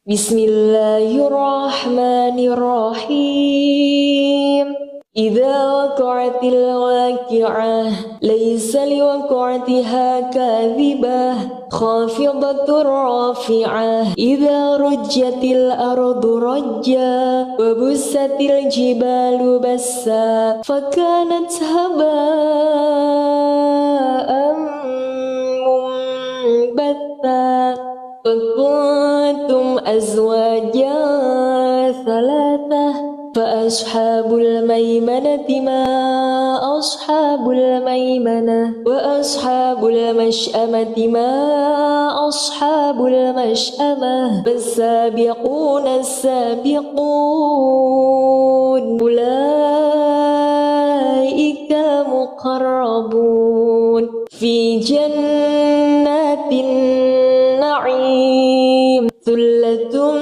Bismillahirrahmanirrahim. Idza waqa'atil waqi'ah laysa liwaqa'atiha kadhibah khafidatur rafi'ah idza rujjatil ardu rajja wa bussatil jibalu bassa fakanat haba'an mumbatha wa kuntum azwajan thalathah فأصحاب الميمنة ما أصحاب الميمنة وأصحاب المشأمة ما أصحاب المشأمة فالسابقون السابقون أولئك المقربون في جنات النعيم ثلة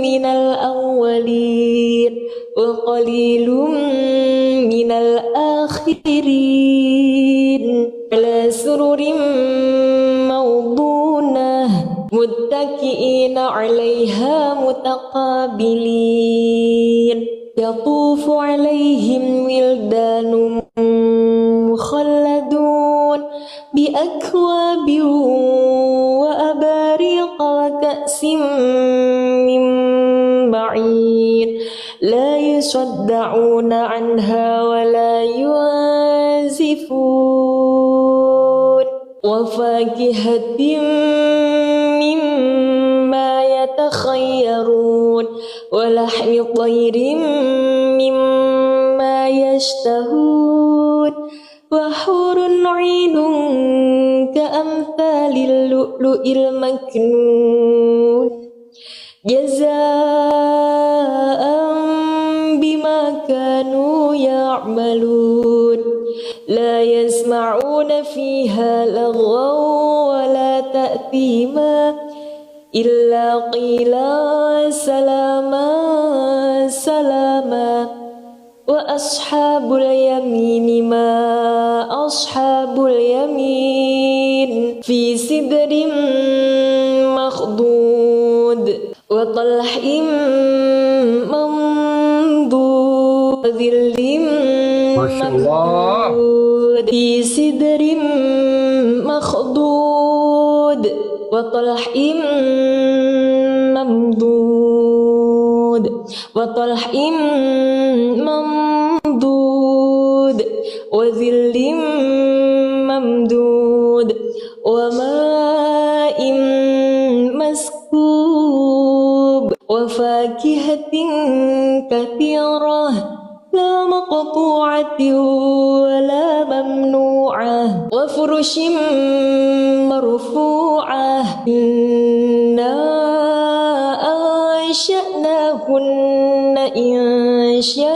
من الأولين وقليل من الآخرين على سرر موضونة متكئين عليها متقابلين يطوف عليهم ولدان مخلدون بأكواب وأباريق وكأس من معين لا يصدعون عنها ولا ينزفون وفاكهة مما يتخيرون ولحم طير مما يشتهون وحور عين كأمثال اللؤلؤ المكنون جزاء بما كانوا يعملون لا يسمعون فيها لغوا ولا تأثيما إلا قيلا سلاما سلاما وأصحاب اليمين ما أصحاب اليمين في سدر مخضود وطلح منضود وظل ممدود في سدر مخضود وطلح ممدود وطلح ممدود وظل ممدود وماء مسكوب وفاكهة كثيرة لا مقطوعة ولا ممنوعة وفرش مرفوعة إنا أنشأناهن إنشاء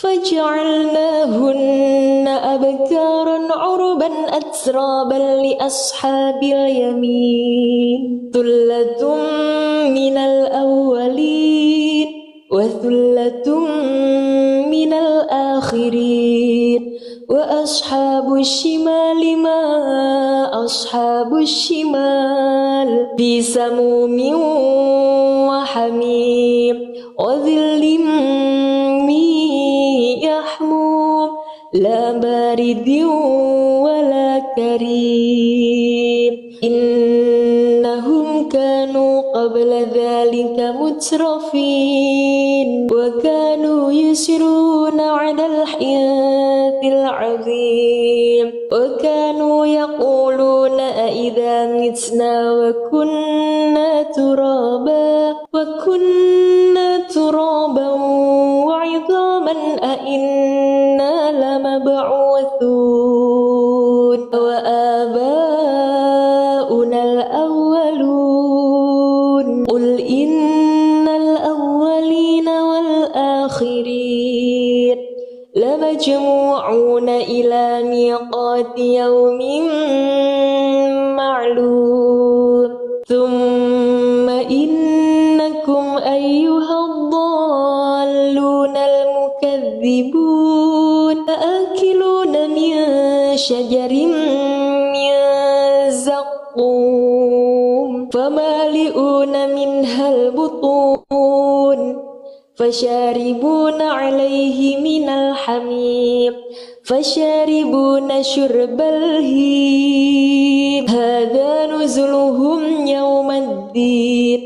فجعلناهن أبكارا عربا أترابا لأصحاب اليمين ثلة من الأولين وثلة من الآخرين وأصحاب الشمال ما أصحاب الشمال في سموم وحميم وظل يحموم لا بارد ولا كريم إنهم كانوا قبل ذلك مترفين وكانوا يسرون على الحياة العظيم وكانوا يقولون أئذا متنا وكنا ترابا وعظاما أئنا لمبعوثون وآباؤنا الأولون قل إن الأولين والآخرين لمجموعون إلى ميقات يوم معلوم ثم إنكم أيها الضالون المكذبون لآكلون من شجر من زقوم فما فمالئون منها البطون فشاربون عليه من الحميم فشاربون شرب الهيم هذا نزلهم يوم الدين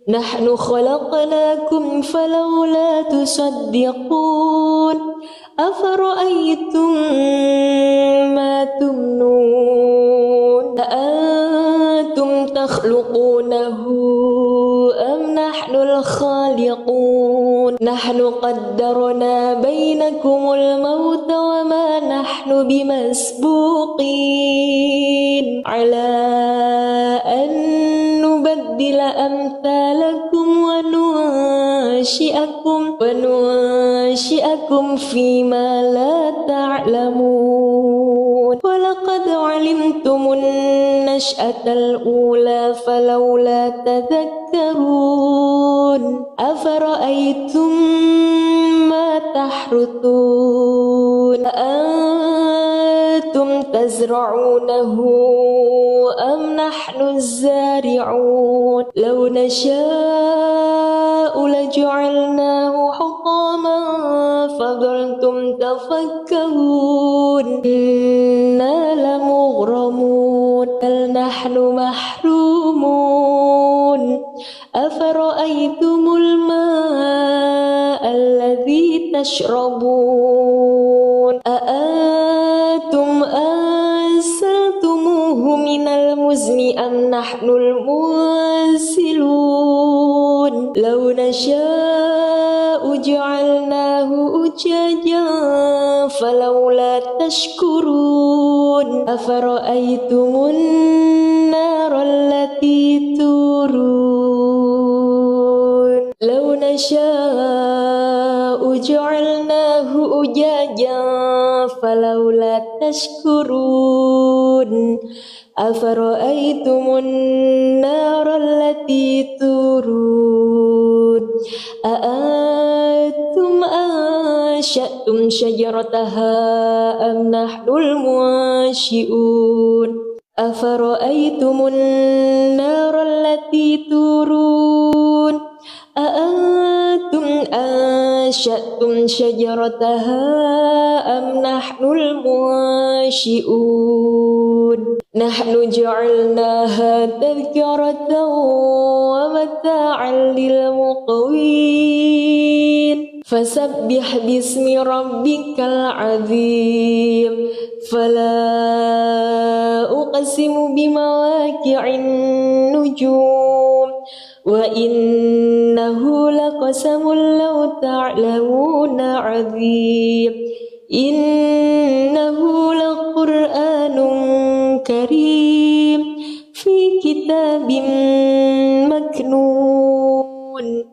نحن خلقناكم فلولا تصدقون أفرأيتم ما تمنون أأنتم تخلقونه أم نحن الخالقون نحن قدرنا بينكم الموت وما نحن بمسبوقين على أن نبدل أمثالكم وننشئكم فيما لا تعلمون ولقد علمتم النشأة الأولى فلولا تذكرون أفرأيتم ما تحرثون أأنتم تزرعونه أم نحن الزارعون لو نشاء لجعلناه حطاما فظلتم تفكرون إنا لمغرمون بل نحن محرومون أفرأيتم الماء الذي تشربون أأنتم أنزلتموه من المزن أم نحن المنزلون لو نشاء جعلناه أجاجا فلولا تشكرون أفرأيتم النار التي تورون لو نشاء جعلناه أجاجا فلولا تشكرون أفرأيتم النار التي تورون أأنتم أنشأتم شجرتها أم نحن المنشئون أفرأيتم النار التي تورون أأنتم أنشأتم شجرتها أم نحن المنشئون نحن جعلناها تذكرة ومتاعا للمقوين فسبح باسم ربك العظيم فلا أقسم بمواقع النجوم وإنه لقسم لو تعلمون عظيم إنه لقرآن كريم في كتاب مكنون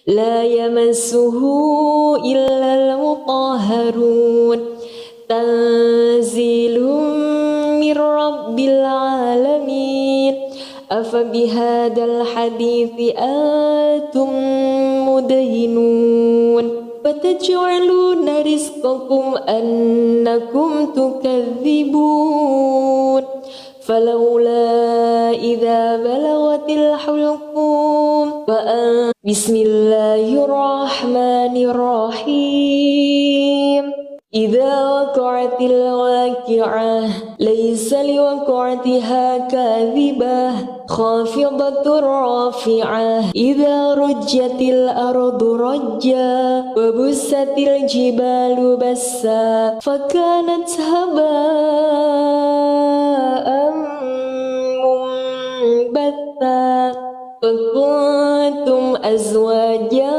لا يمسه إلا المطهرون تنزيل من رب العالمين أفبهذا الحديث أنتم مدهنون فتجعلون رزقكم أنكم تكذبون فلولا إذا بلغت الحلقوم بسم الله الرحمن الرحيم إذا وقعت الواقعة ليس لوقعتها كاذبة خافضة رافعة إذا رجت الأرض رجا وبست الجبال بسا فكانت هباء منبثا فكنتم أزواجا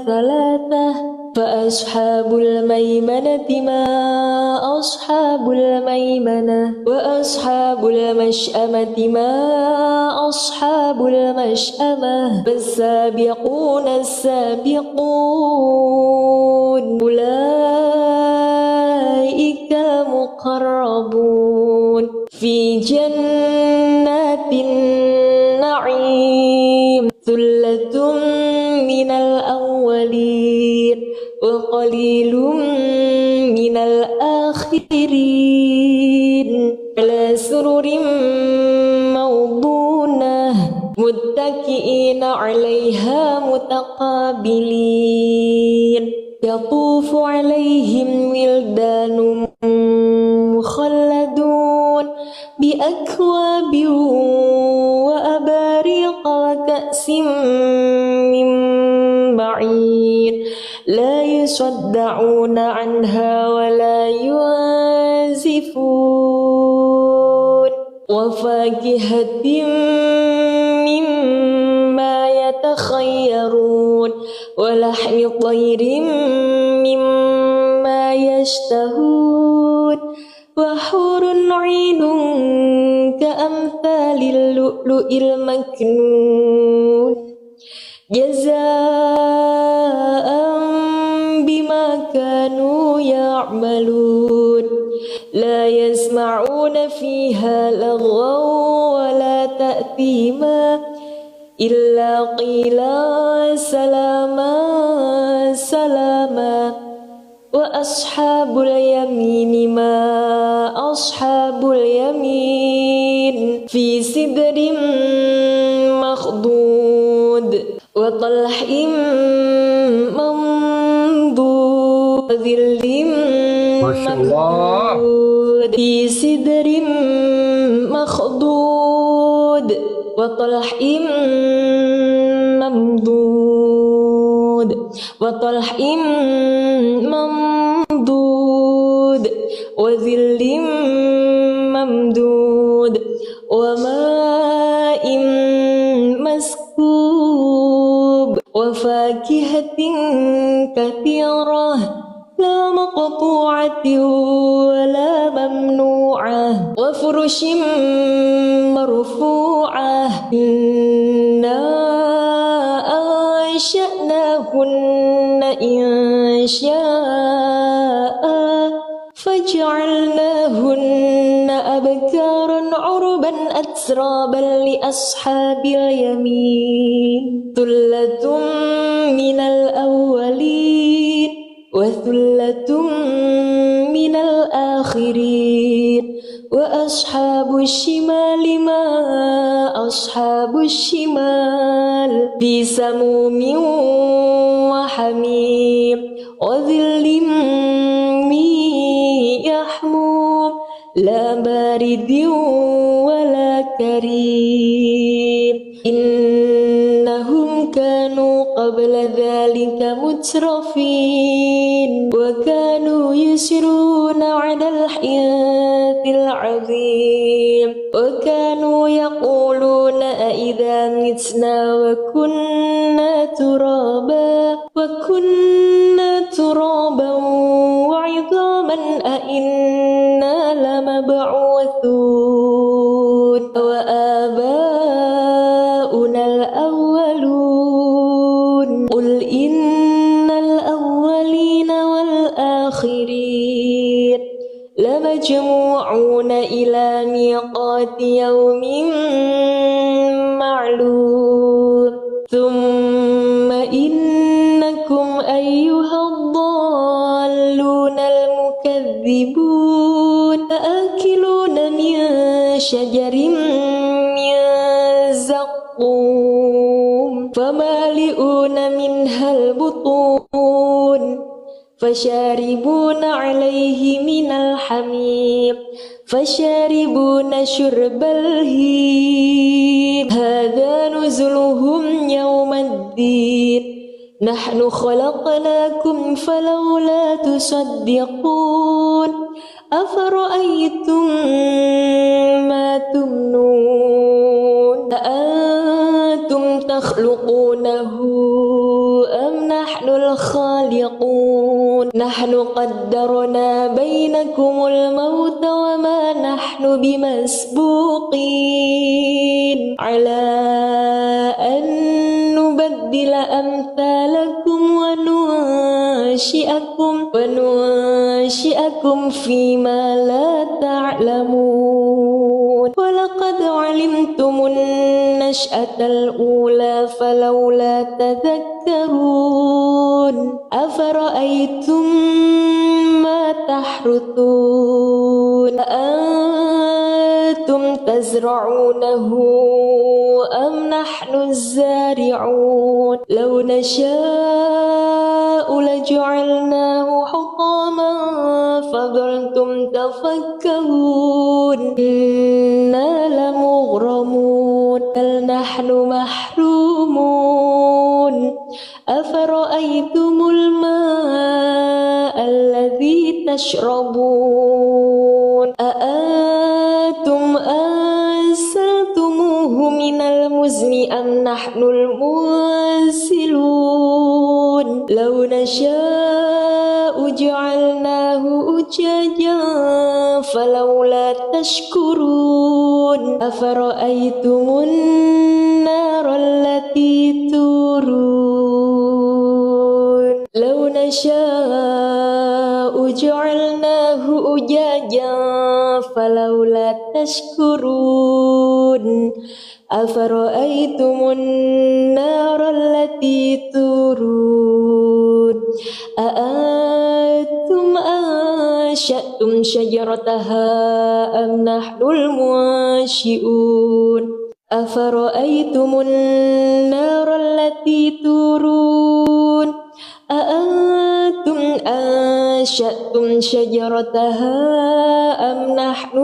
ثلاثة فأصحاب الميمنة ما أصحاب الميمنة وأصحاب المشأمة ما أصحاب المشأمة فالسابقون السابقون أولئك المقربون في جنات النعيم ثلة من الأولين وقليل من الآخرين على سرر موضونة متكئين عليها متقابلين يطوف عليهم ولدان مخلدون بأكواب وأباريق وكأس من معين لا يصدعون عنها ولا ينزفون وفاكهة مما يتخيرون ولحم طير مما يشتهون وحور عين كأمثال اللؤلؤ المكنون جزاء بما كانوا يعملون لا يسمعون فيها لغوا ولا تأثيما إلا قيلا سلاما سلاما وأصحاب اليمين ما أصحاب اليمين في سدر مخضود وطلح منضود وظل ممدود في سدر مخضود وطلح ممدود وطلح ممدود وظل ممدود وماء مسكوب وفاكهة كثيرة لا مقطوعة ولا ممنوعة وفرش مرفوعة إنا أنشأناهن إنشاء فجعلناهن أبكارا عربا أترابا لأصحاب اليمين ثلة من الأولين وثلة من الآخرين وأصحاب الشمال ما أصحاب الشمال في سموم وحميم وظل من يحموم لا بارد ولا كريم إنهم كانوا قبل ذلك مترفين وكانوا يسرون على الحياة العظيم وكانوا يقولون أئذا متنا وكنا ترابا وعظاما أئنا لمبعوثون وآباؤنا الأولون قل إن الأولين والآخرين لمجموعون إلى ميقات يوم معلوم ثم إنكم أيها الضالون المكذبون لآكلون من شجر من زقوم فمالئون منها البطون فشاربون عليه من الحميم فشاربون شرب الهيم هذا نزلهم يوم الدين نحن خلقناكم فلولا تصدقون أفرأيتم ما تمنون أأنتم تخلقونه أم نحن الخالقون نحن قدرنا بينكم الموت وما نحن بمسبوقين على أن نبدل أمثالكم وننشئكم فيما لا تعلمون ولقد علمتم النشأة الأولى فلولا تذكرون أفرأيتم ما تحرثون أأنتم أأنتم تزرعونه أم نحن الزارعون لو نشاء لجعلناه حطاما فظلتم تفكهون إنا لمغرمون بل نحن محرومون أفرأيتم الماء الذي تشربون أأنتم أنزلتموه من المزن أم نحن المنزلون لو نشاء جعلناه أجاجا فلولا تشكرون أفرأيتم النار التي تورون لو نشاء جعلناه أجاجا فلولا تشكرون أفرأيتم النار التي تورون أأنتم أنشأتم شجرتها أم نحن المنشئون أفرأيتم النار التي تورون أأنتم أنشأتم شجرتها أم نحن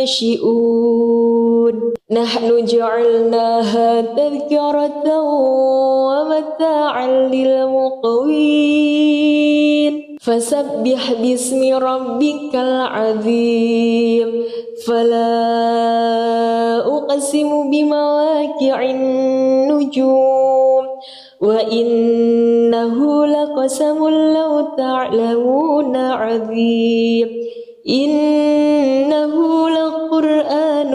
المنشئون نحن جعلناها تذكرة ومتاعا للمقوين فسبح باسم ربك العظيم فلا أقسم بمواقع النجوم وإنه لقسم لو تعلمون عظيم إنه لقرآن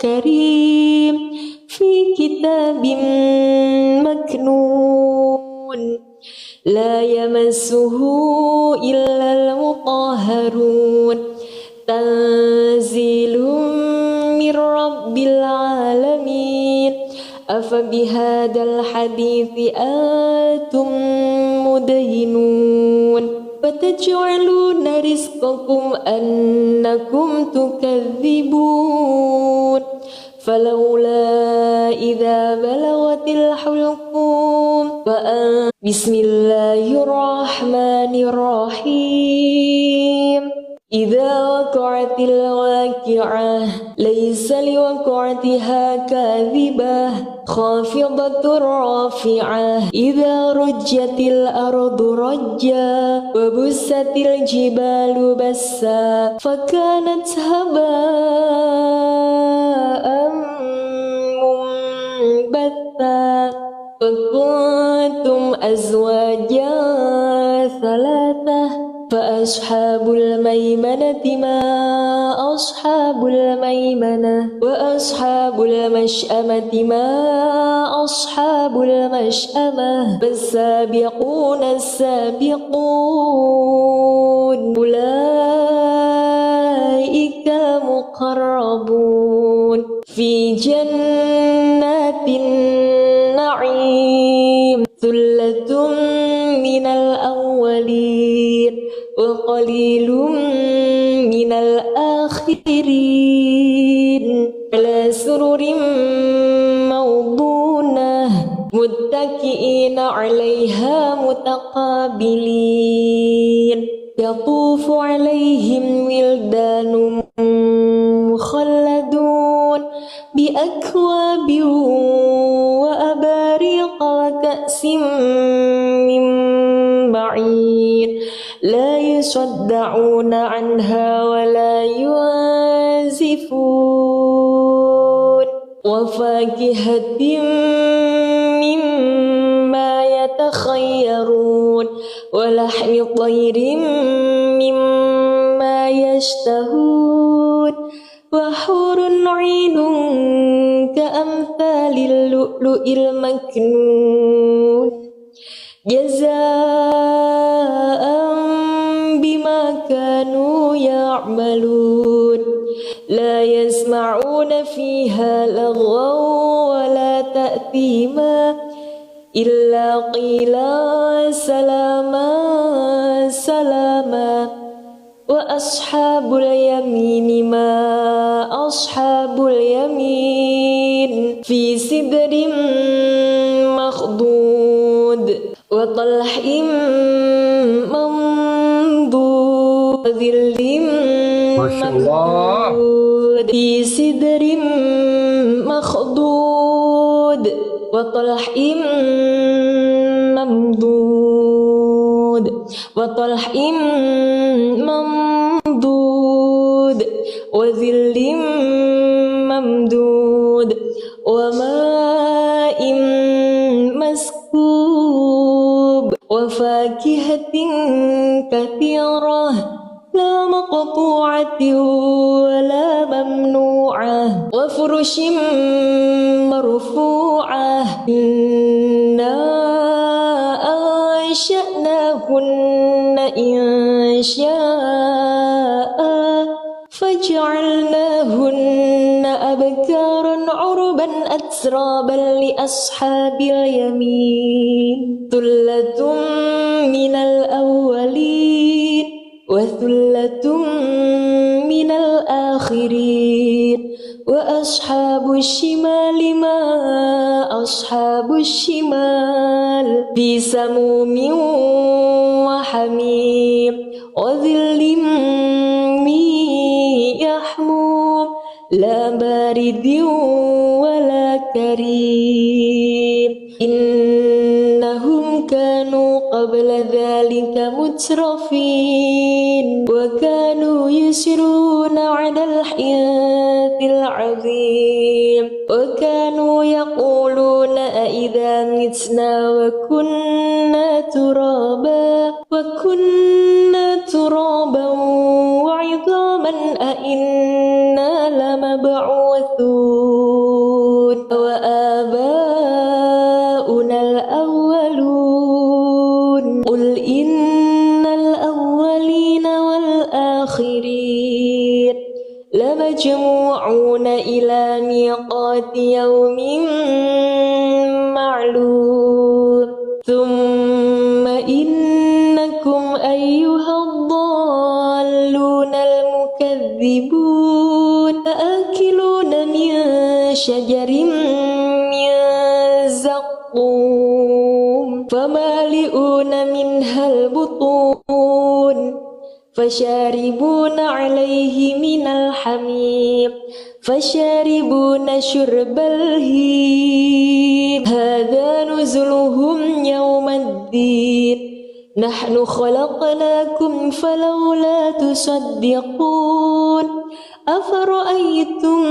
كريم في كتاب مكنون لا يمسه إلا المطهرون تنزيل من رب العالمين أفبهذا الحديث أنتم مدهنون وتجعلون رزقكم أنكم تكذبون فلولا إذا بلغت الحلقوم بسم الله الرحمن الرحيم إذا وقعت الواقعة ليس لوقعتها كاذبة خافضة رافعة إذا رجت الأرض رجا وبست الجبال بسا فكانت هباء منبثا وكنتم أزواجا ثلاثة فأصحاب الميمنة ما أصحاب الميمنة وأصحاب المشأمة ما أصحاب المشأمة فالسابقون السابقون أولئك مقربون في جنات النعيم ثلة من الأولين وقليل من الآخرين على سرر موضونة متكئين عليها متقابلين يطوف عليهم ولدان مخلدون بأكواب وأباريق وكأس من معين لا يصدعون عنها ولا ينزفون وفاكهة مما يتخيرون ولحم طير مما يشتهون وحور عين كأمثال اللؤلؤ المكنون جزاء بما كانوا يعملون لا يسمعون فيها لغوا ولا تأثيما إلا قيلا سلاما سلاما وأصحاب اليمين ما أصحاب اليمين في سدر مخضود وطلح منضود وظل ممدود في سدر مخضود وطلح ممدود وطلح ممدود وظل ممدود وماء مسكوب وفاكهة كثيرة لا مقطوعة ولا ممنوعة وفرش مرفوعة إنا أنشأناهن إنشاء فجعلناهن أبكارا عربا أترابا لأصحاب اليمين ثلة من الأولين وثلة من الآخرين وأصحاب الشمال ما أصحاب الشمال في سموم وحميم وظل من يحموم لا بارد ولا كريم إنهم كانوا قبل ذلك مترفين وكانوا يسرون على الحياة العظيم وكانوا يقولون أئذا متنا وكنا ترابا وعظاما أئنا لمبعوثون وآباؤنا الأولون قل إن الأولين والآخرين لمجموعون إلى ميقات يوم معلوم ثم إنكم أيها الضالون المكذبون لآكلون من شجر من زقوم فمالئون منها البطون فشاربون عليه من الحميم فشاربون شرب الهيم هذا نزلهم يوم الدين نحن خلقناكم فلولا تصدقون أفرأيتم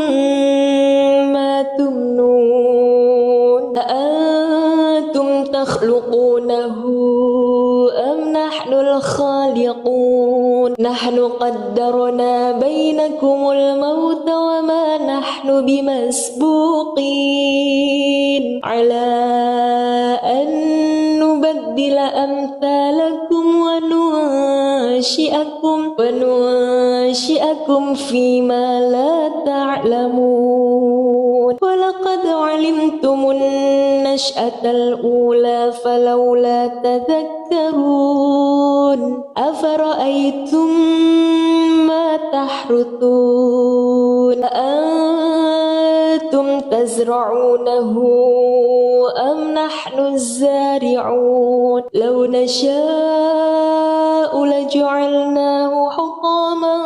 ما تمنون أأنتم تخلقونه أم نحن الخالقون نحن قدرنا بينكم الموت وما نحن بمسبوقين على أن نبدل أمثالكم وننشئكم فيما لا تعلمون ولقد علمتم النشأة الأولى فلولا تذكرون أفرأيتم ما تحرثون أأنتم تزرعونه أم نحن الزارعون لو نشاء لجعلناه حطاما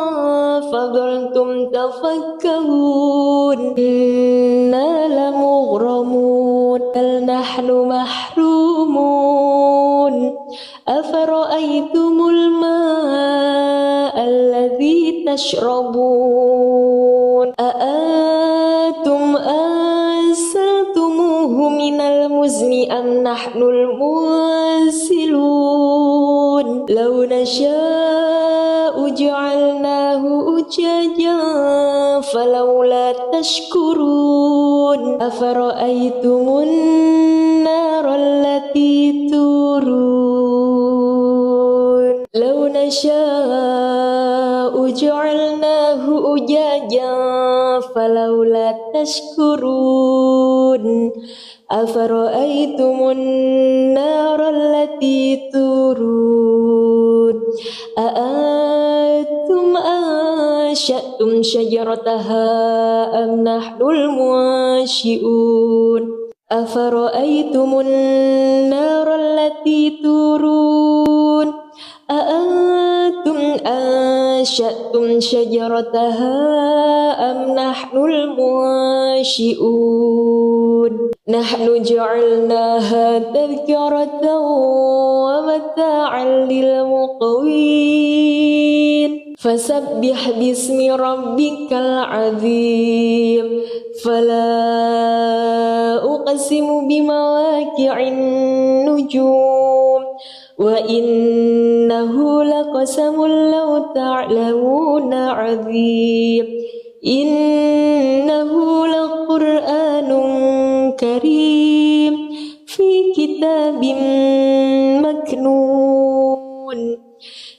فظلتم تفكرون إنا لمغرمون بل نحن محرومون أفرأيتم الماء الذي تشربون أأنتم أنزلتموه من المزن أم نحن المنزلون لو نشاء جعلناه أجاجا فلولا تشكرون أفرأيتم النار التي تورون لو نشاء جعلناه أجاجا فلولا تشكرون أفرأيتم النار التي تورون أأنتم أنشأتم شجرتها أم نحن المنشئون أفرأيتم النار التي تورون أأنتم أنشأتم شجرتها أم نحن المنشئون نحن جعلناها تذكرة ومتاعا للمقوين فسبح باسم ربك العظيم فلا أقسم بمواقع النجوم وإنه لقسم لو تعلمون عظيم إنه لقرآن كريم في كتاب مكنون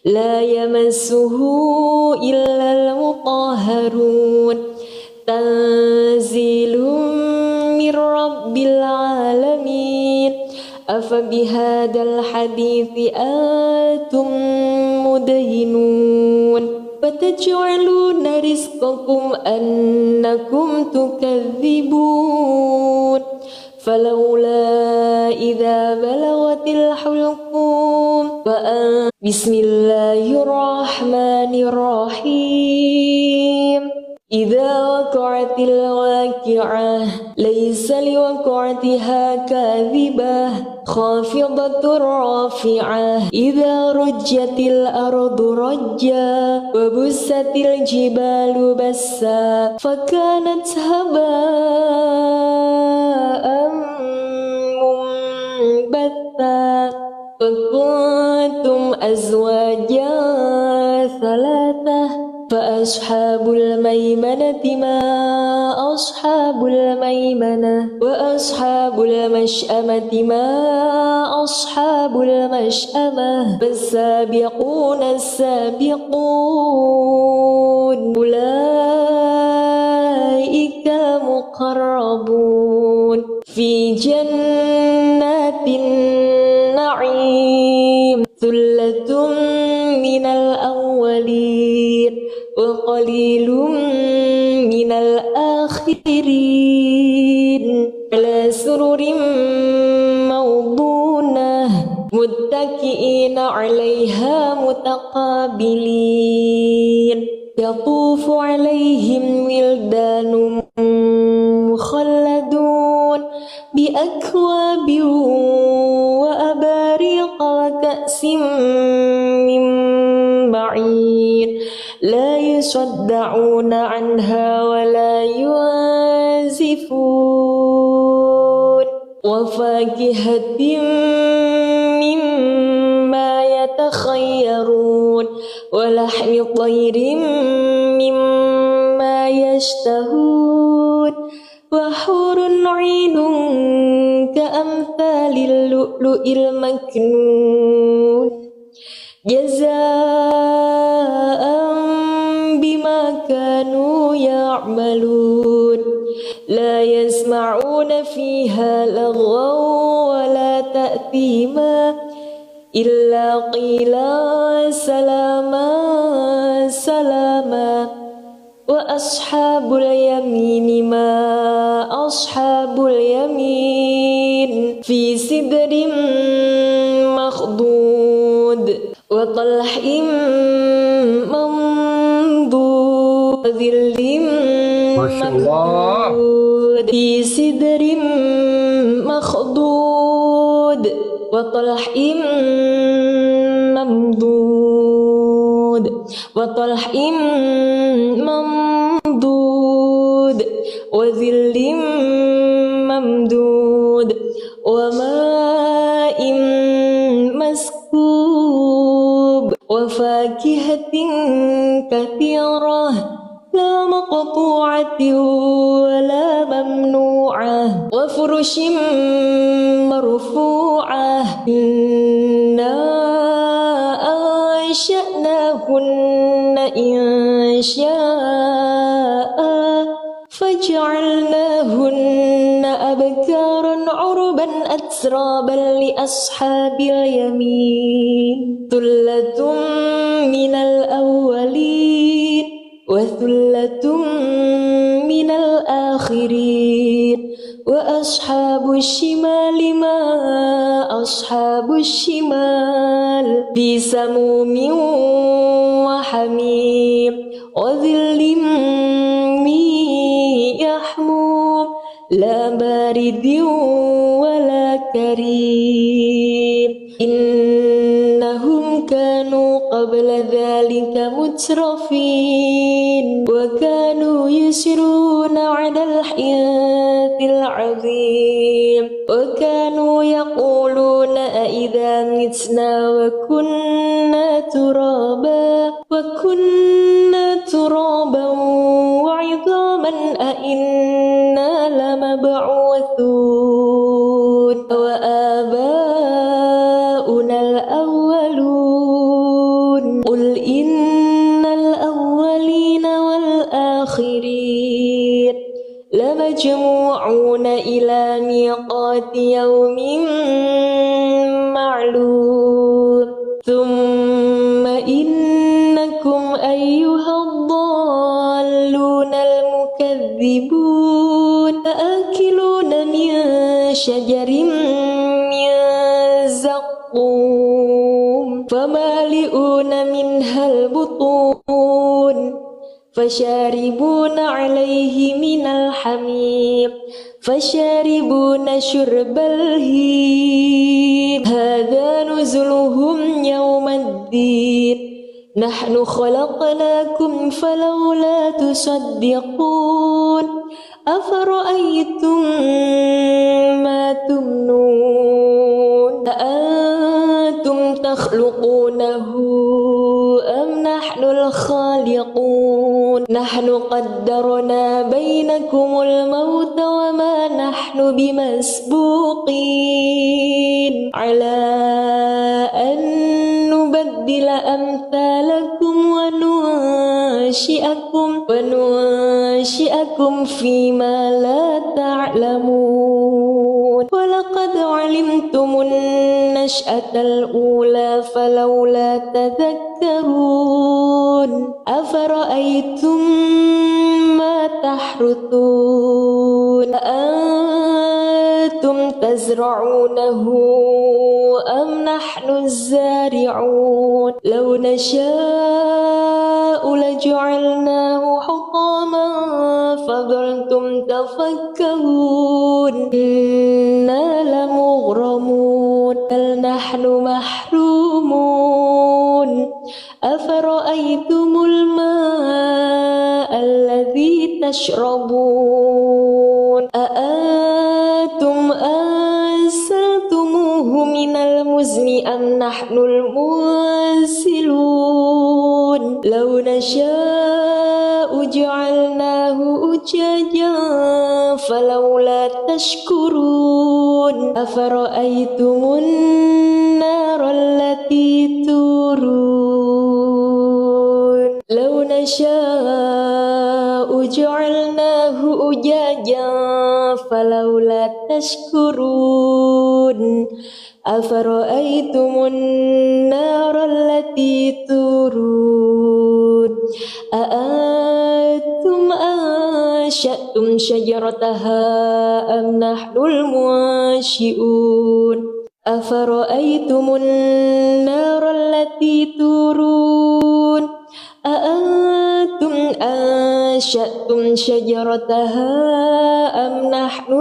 لا يمسه إلا المطهرون تنزيل من رب العالمين أفبهذا الحديث أنتم مدهنون فتجعلون رزقكم أنكم تكذبون فلولا إذا بلغت الحلقوم بسم الله الرحمن الرحيم إذا وقعت الواقعة ليس لوقعتها كاذبة خافضة رافعة إذا رجت الأرض رجا وبست الجبال بسا فكانت هباء منبثا فكنتم أزواجا ثلاثة فأصحاب الميمنة ما أصحاب الميمنة وأصحاب المشأمة ما أصحاب المشأمة فالسابقون السابقون أولئك المقربون في جنات النعيم ثلة من الأولين وقليل من الآخرين على سرر موضونة متكئين عليها متقابلين يطوف عليهم ولدان مخلدون بأكواب وأباريق وكأس من معين لا يصدعون عنها ولا ينزفون وفاكهة مما يتخيرون ولحم طير مما يشتهون وحور عين كأمثال اللؤلؤ المكنون جزاء بما كانوا يعملون لا يسمعون فيها لغوا ولا تأثيما إلا قيلا سلاما سلاما وأصحاب اليمين ما أصحاب اليمين في سدر مخضود وطلح منضود وظل ممدود في سدر مخضود وطلح ممدود وطلح ممدود وظل ممدود وماء مسكوب وفاكهة كثيرة لا مقطوعة ولا ممنوعة وفرش مرفوعة إنا أنشأناهن إنشاء فجعلناهن أبكارا عربا أترابا لأصحاب اليمين ثلة من الأولين وثلة من الآخرين وأصحاب الشمال ما أصحاب الشمال في سموم وحميم وظل من يحموم لا بارد ولا كريم إنهم كانوا قبل ذلك مترفين وكانوا يسرون على الحياة العظيم وكانوا يقولون أئذا متنا وكنا ترابا وعظاما أئنا لمبعوثون وآباؤنا الأولون قل إن الأولين والآخرين لمجموعون إلى ميقات يوم معلوم ثم إنكم أيها الضالون المكذبون لآكلون من شجر من زقوم فمالئون منها البطون فشاربون عليه من الحميم فشاربون شرب الهيم هذا نزلهم يوم الدين نحن خلقناكم فلولا تصدقون أفرأيتم ما تمنون أأنتم تخلقونه أم نحن الخالقون نحن قدرنا بينكم الموت وما نحن بمسبوقين على أن نبدل أمثالكم وننشئكم فيما لا تعلمون ولقد علمتم النشأة الأولى فلولا تذكرون أفرأيتم ما تحرثون أأنتم تزرعونه أم نحن الزارعون لو نشاء لجعلناه حطاما فظلتم تفكهون إنا لمغرمون بل نحن محرومون أفرأيتم الماء الذي تشربون أأنتم أنزلتموه من المزن أم نحن المنزلون لو نشاء جعلناه أجاجا فلولا تشكرون أفرأيتم النار التي تورون لو نشاء جعلناه أجاجا فلولا تشكرون أفرأيتم النار التي تورون أأنتم أنشأتم شجرتها أم نحن المنشئون أفرأيتم النار التي تورون أأنتم أنشأتم شجرتها أم نحن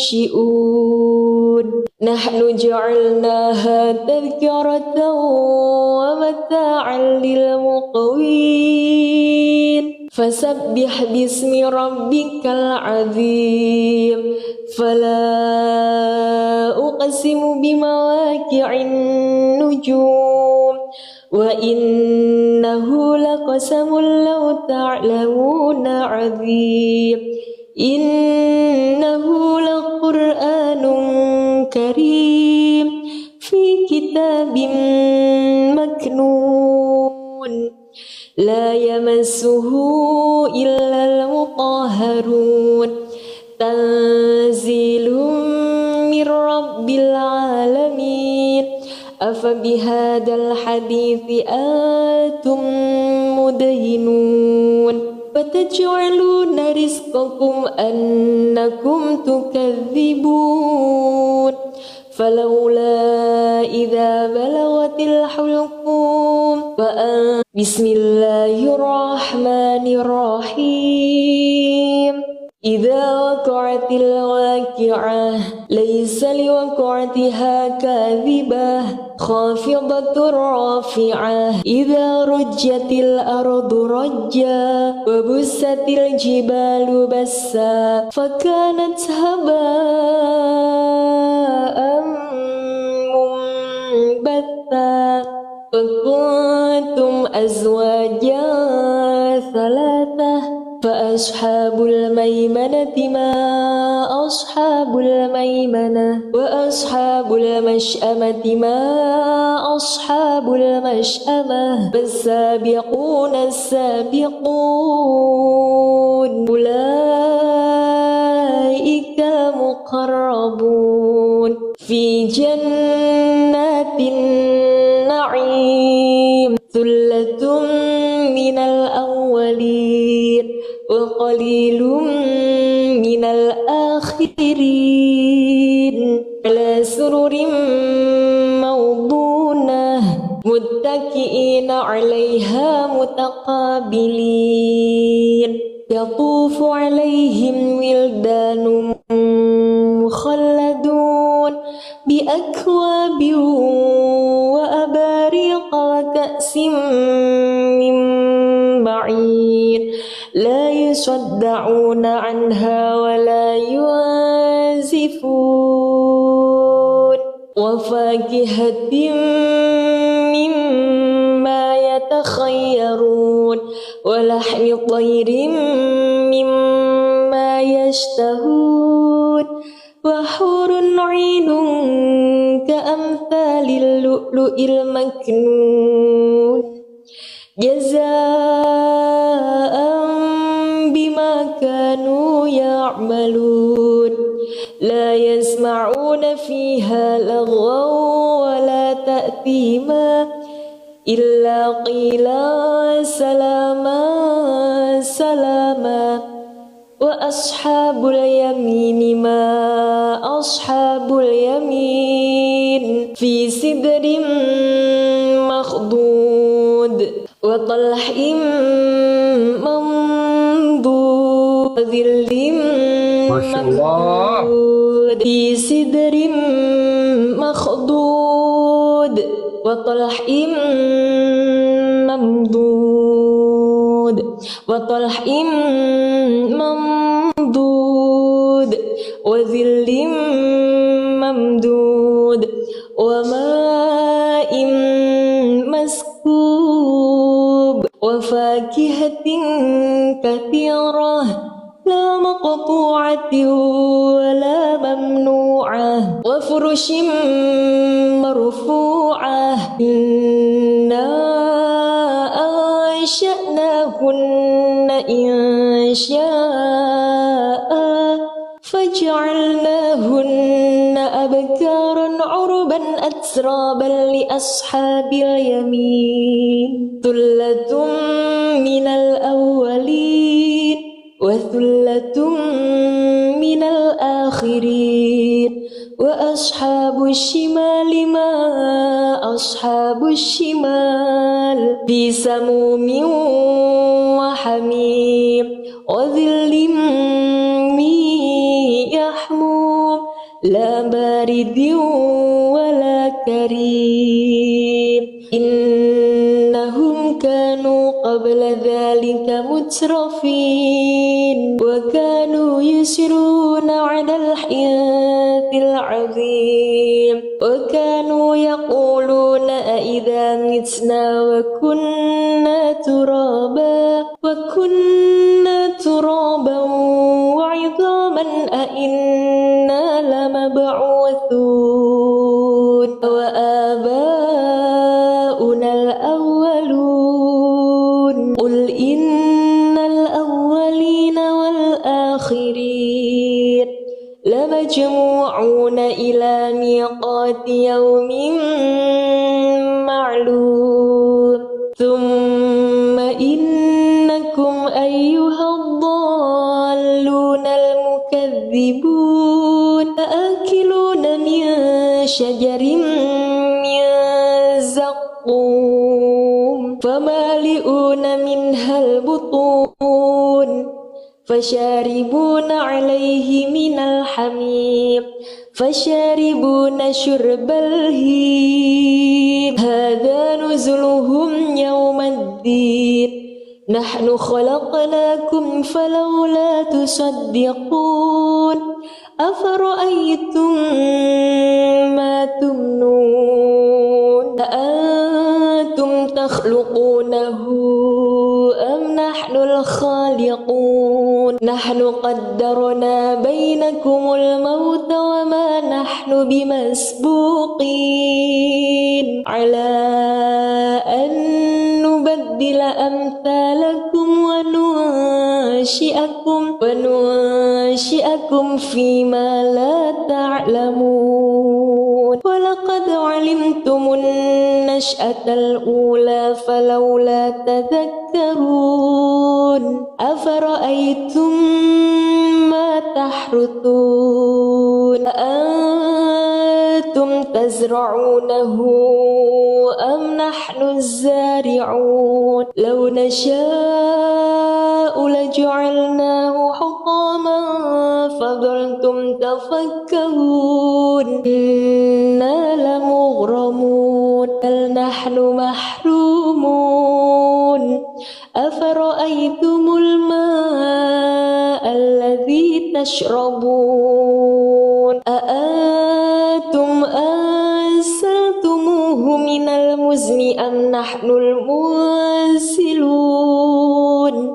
المنشئون نحن جعلناها تذكرة ومتاعا للمقوين فسبح باسم ربك العظيم فلا أقسم بمواقع النجوم وإنه لقسم لو تعلمون عظيم إنه لقرآن كريم في كتاب مكنون لا يمسه إلا المطهرون تنزيل من رب العالمين أفبهذا الحديث أنتم مدهنون وتجعلون رزقكم أنكم تكذبون فلولا إذا بلغت الحلقوم بسم الله الرحمن الرحيم إذا وقعت الواقعة ليس لوقعتها كاذبة خافضة رافعة إذا رجت الأرض رجا وبست الجبال بسا فكانت هباء منبثا وكنتم أزواجا ثلاثة فأصحاب الميمنة ما أصحاب الميمنة وأصحاب المشأمة ما أصحاب المشأمة فالسابقون السابقون أولئك المقربون في جنات النعيم ثلة من الأولين وقليل من الآخرين على سرر موضونة متكئين عليها متقابلين يطوف عليهم ولدان مخلدون بأكواب وأباريق وكأس من معين لا يصدعون عنها ولا ينزفون وفاكهة مما يتخيرون ولحم طير مما يشتهون وحور عين كأمثال اللؤلؤ المكنون جزاء بما كانوا يعملون لا يسمعون فيها لغوا ولا تأثيما إلا قيلا سلاما سلاما وأصحاب اليمين ما أصحاب اليمين في سدر مخضود وطلح منضود وظل ممدود في سدر مخضود وطلح ممدود وطلح ممدود وظل ممدود وماء مسكوب وفاكهة كثيرة لا مقطوعة ولا ممنوعة وفرش مرفوعة إنا أنشأناهن إنشاء فجعلناهن أبكارا عربا أترابا لأصحاب اليمين ثلة من الأولين وثلة من الآخرين وأصحاب الشمال ما أصحاب الشمال في سموم وحميم وظل من يحموم لا بارد ولا كريم إنهم كانوا قبل ذلك مترفين وكانوا يسرون على الحنث العظيم وكانوا يقولون أإذا متنا وكنا ترابا وعظاما أإنا لمبعوثون وآباؤنا الأولون قل إن الأولين والآخرين لمجموعون لمجموعون إلى ميقات يوم معلوم ثم إنكم أيها الضالون المكذبون لآكلون من شجر من زقوم فمالئون منها البطون فشاربون عليه من الحميم فشاربون شرب الهيم هذا نزلهم يوم الدين نحن خلقناكم فلولا تصدقون أفرأيتم ما تمنون أأنتم تخلقونه أم نحن الخالقون نحن قدرنا بينكم الموت وما نحن بمسبوقين على أن نبدل أمثالكم وننشئكم فيما لا تعلمون ولقد علمتم النشأة الأولى فلولا تذكرون أفرأيتم ما تحرثون أأنتم تزرعونه أم نحن الزارعون لو نشاء لجعلناه حطاما فظلتم تفكرون إنا لمغرمون بل نحن محرومون أفرأيتم الماء الذي تشربون أأنتم أنزلتموه من المزن أم نحن المنزلون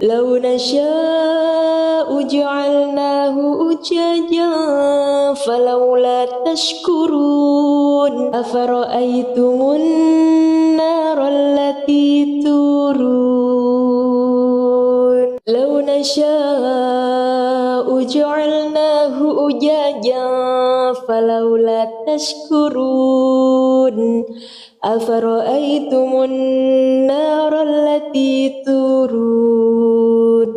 لو نشاء جعلناه أجاجا فلولا تشكرون أفرأيتم النار التي تورون لو نشاء جعلناه أجاجا فلولا تشكرون أفرأيتم النار التي تورون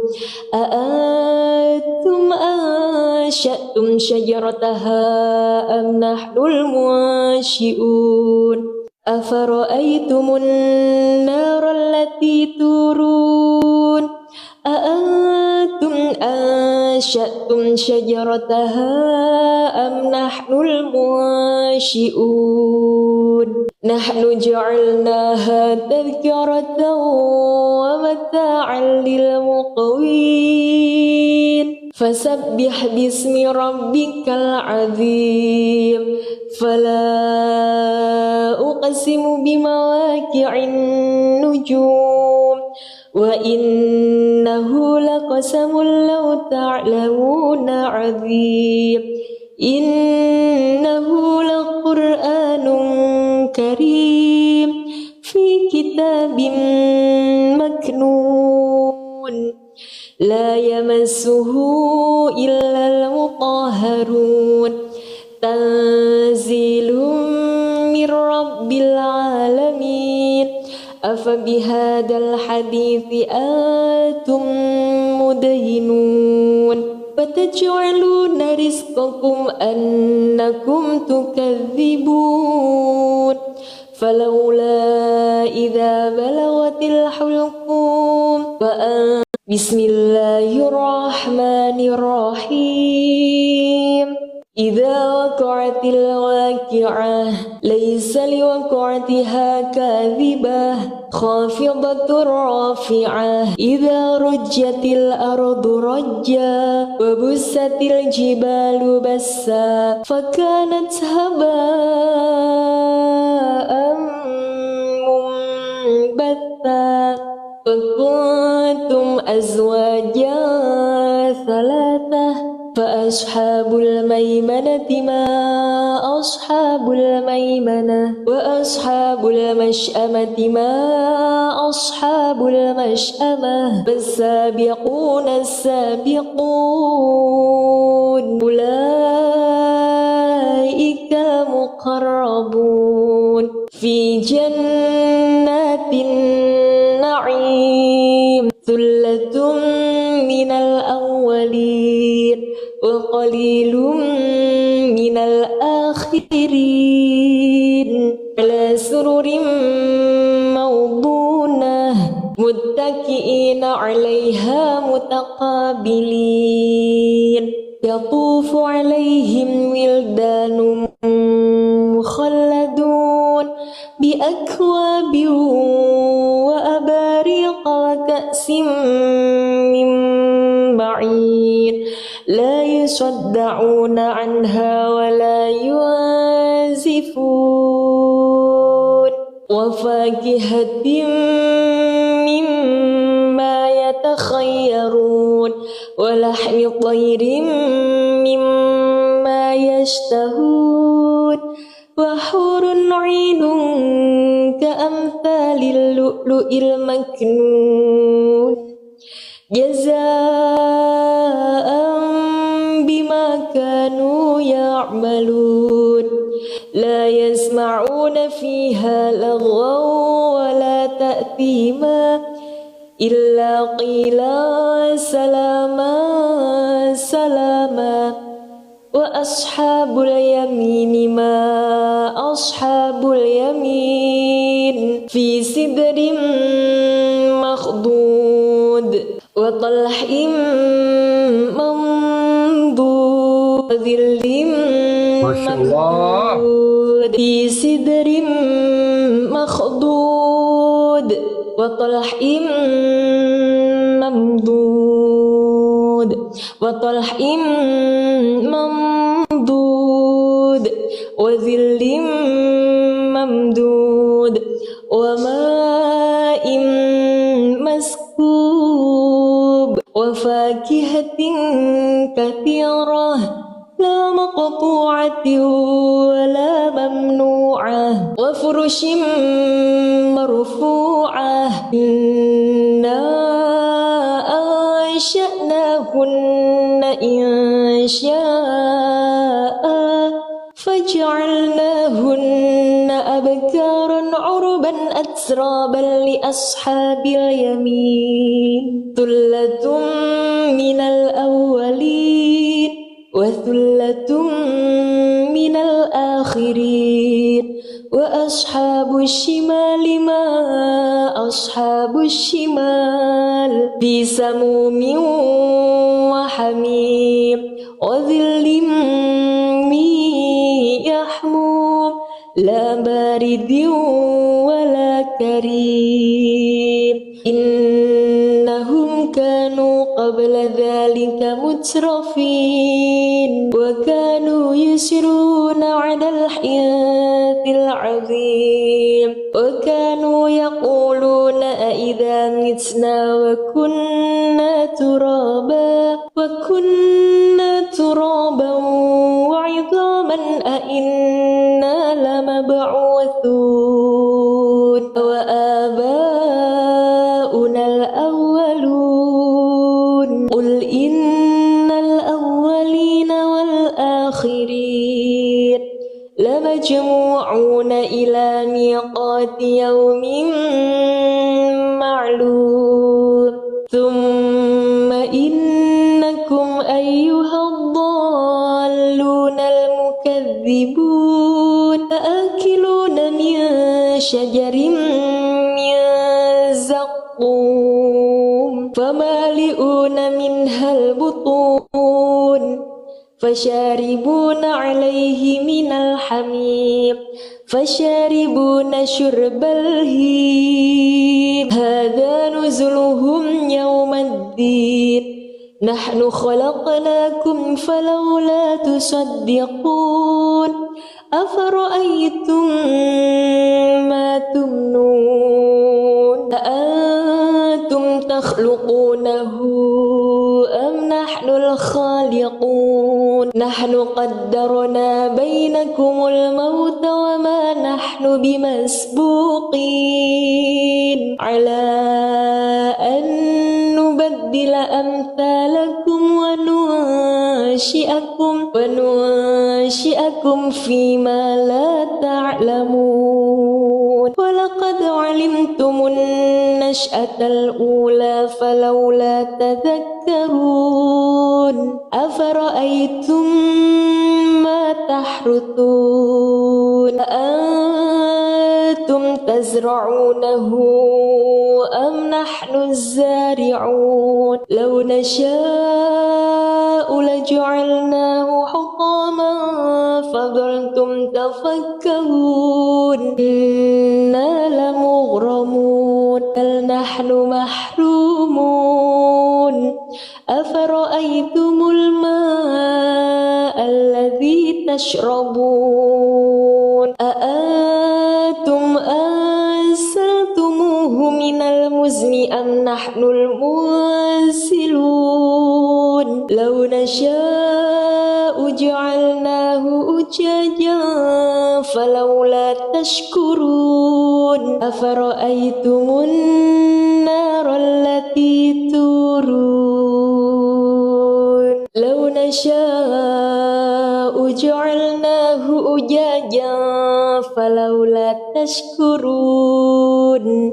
أأنتم أنشأتم شجرتها أم نحن المنشئون أفرأيتم النار التي تورون أأنتم أنشأتم شجرتها أم نحن المنشئون نحن جعلناها تذكرة ومتاعا للمقوين فسبح باسم ربك العظيم فلا أقسم بمواقع النجوم وإنه لقسم لو تعلمون عظيم إنه لقرآن كريم في كتاب مكنون لا يمسه إلا المطهرون تنزيل من رب العالمين أفبهذا الحديث أنتم مدهنون وتجعلون رزقكم أنكم تكذبون فلولا إذا بلغت الحلقوم بسم الله الرحمن الرحيم إذا وقعت الواقعة ليس لوقعتها كاذبة خافضة رافعة إذا رجت الأرض رجا وبست الجبال بسا فكانت هباء منبثا وكنتم أزواجا ثلاثة فأصحاب الميمنة ما أصحاب الميمنة وأصحاب المشأمة ما أصحاب المشأمة والسابقون السابقون أولئك المقربون في جنات النعيم ثلة من الأولين وقليل من الآخرين على سرر موضونة متكئين عليها متقابلين يطوف عليهم ولدان مخلدون بأكواب وأباريق وكأس من معين لا يصدعون عنها ولا ينزفون وفاكهة مما يتخيرون ولحم طير مما يشتهون وحور عين كأمثال اللؤلؤ المكنون جزاء بما كانوا يعملون لا يسمعون فيها لغوا ولا تأثيما إلا قيلا سلاما سلاما وأصحاب اليمين ما أصحاب اليمين في سدر مخضود وطلح منضود وظل ممدود في سدر مخضود وطلح ممدود وطلح ممدود وظل ممدود وماء مسكوب وفاكهة كثيرة لا مقطوعة ولا ممنوعة وفرش مرفوعة إنا أنشأناهن إنشاء فجعلناهن أبكارا عربا أترابا لأصحاب اليمين ثلة من الأولين وثلة من الآخرين وأصحاب الشمال ما أصحاب الشمال في سموم وحميم وظل من يحموم لا بارد ولا كريم إنهم كانوا قبل ذلك مترفين وكانوا يسرون على الحياة العظيم وكانوا يقولون أئذا متنا وكنا ترابا وعظاما أئنا لمبعوثون وآباؤنا الأولون قل إن الأولين والآخرين لمجموعون إلى ميقات يوم معلوم ثم إنكم أيها الضالون المكذبون لآكلون من شجر من زقوم فمالئون منها البطون فشاربون عليه من الحميم فشاربون شرب الهيم هذا نزلهم يوم الدين نحن خلقناكم فلولا تصدقون أفرأيتم ما تمنون أأنتم تخلقونه أم نحن الخالقون نحن قدرنا بينكم الموت وما نحن بمسبوقين على أن نبدل أمثالكم وننشئكم وننشئكم فيما لا تعلمون ولقد علمتم النشأة الأولى فلولا تذكرون أفرأيتم ما تحرثون أأنتم تزرعونه أم نحن الزارعون لو نشاء لجعلناه حطاما فظلتم تفكرون إنا لمغرمون بل نحن محرومون أفرأيتم الماء الذي تشربون أأنتم أنزلتموه من المزن أم نحن المنزلون لو نشاء جعلناه أجاجا فلولا تشكرون أفرأيتم النار التي تورون لو نشاء جعلناه أجاجا فلولا تشكرون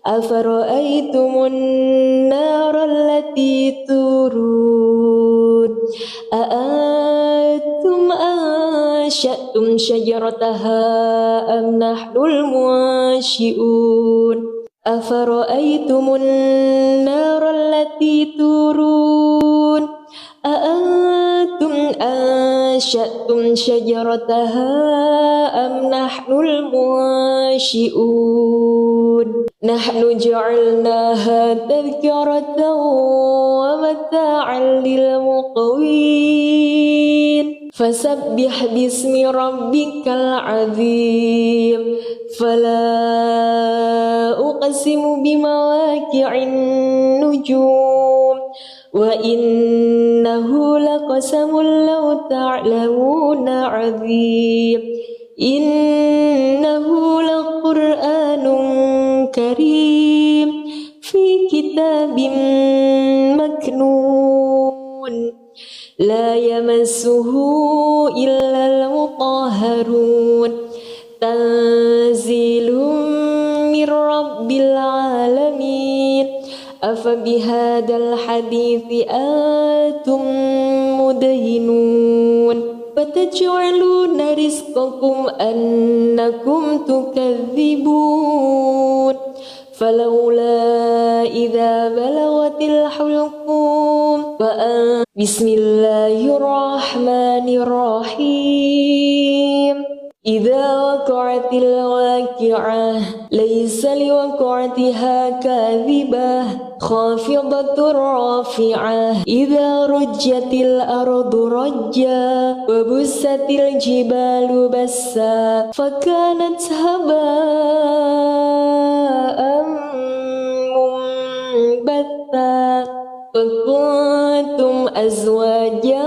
أفرأيتم النار التي تورون أأنتم أنشأتم شجرتها أم نحن المنشئون أفرأيتم النار التي تورون أأنتم أنشأتم شجرتها أم نحن المنشئون نحن جعلناها تذكرة ومتاعا للمقوين فسبح باسم ربك العظيم فلا أقسم بمواقع النجوم وإنه لقسم لو تعلمون عظيم إنه لقرآن كريم في كتاب مكنون لا يمسه إلا المطهرون تنزيل من رب العالمين أفبهذا الحديث أنتم مدهنون وتجعلون رزقكم أنكم تكذبون فلولا إذا بلغت الحلقوم بسم الله الرحمن الرحيم إذا وقعت الواقعة ليس لوقعتها كاذبة خافضة رافعة إذا رجت الأرض رجا وبست الجبال بسا فكانت هباء منبثا وكنتم أزواجا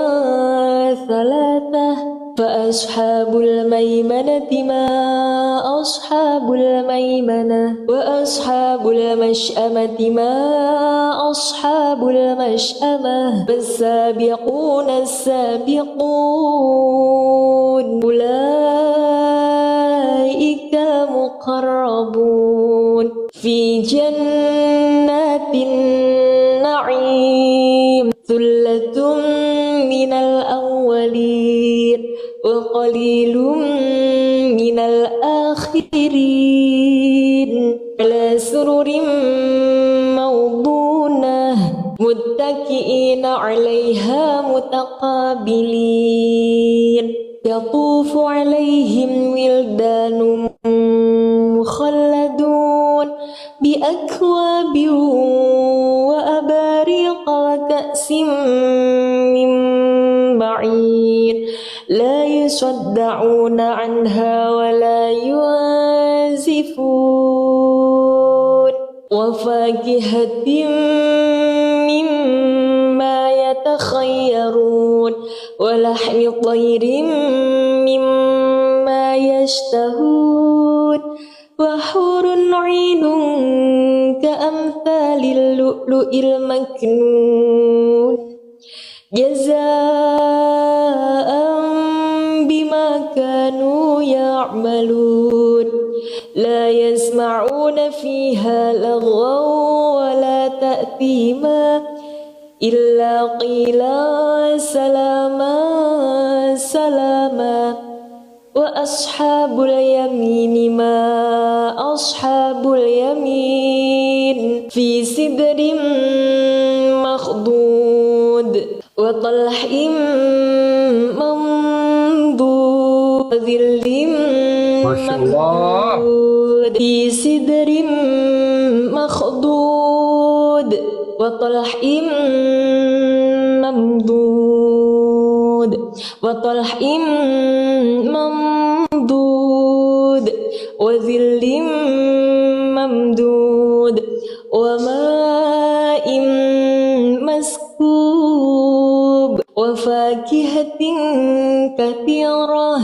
ثلاثة فأصحاب الميمنة ما أصحاب الميمنة وأصحاب المشأمة ما أصحاب المشأمة فالسابقون السابقون أولئك المقربون في جنات النعيم ثلة من الأولين وقليل من الآخرين على سرر موضونة متكئين عليها متقابلين يطوف عليهم ولدان مخلدون بأكواب وأباريق وكأس من معين لا يصدعون عنها ولا ينزفون وفاكهة مما يتخيرون ولحم طير مما يشتهون وحور عين كأمثال اللؤلؤ المكنون جزاء كانوا يعملون لا يسمعون فيها لغوا ولا تأثيما إلا قيلا سلاما سلاما وأصحاب اليمين ما أصحاب اليمين في سدر مخضود وطلح منضود وظل ممدود في سدر مخضود وطلح ممدود وطلح ممدود وظل ممدود وماء مسكوب وفاكهة كثيرة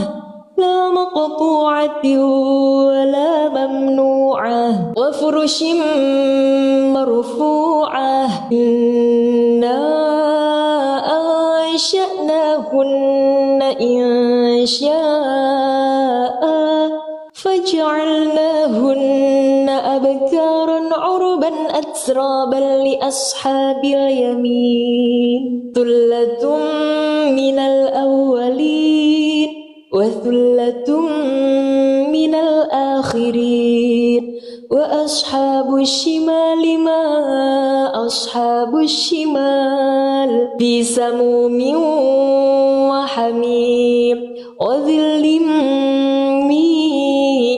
لا مقطوعة ولا ممنوعة وفرش مرفوعة إنا أنشأناهن إنشاء فجعلناهن أبكارا عربا أترابا لأصحاب اليمين ثلة من الأولين وثلة من الآخرين وأصحاب الشمال ما أصحاب الشمال في سموم وحميم وظل من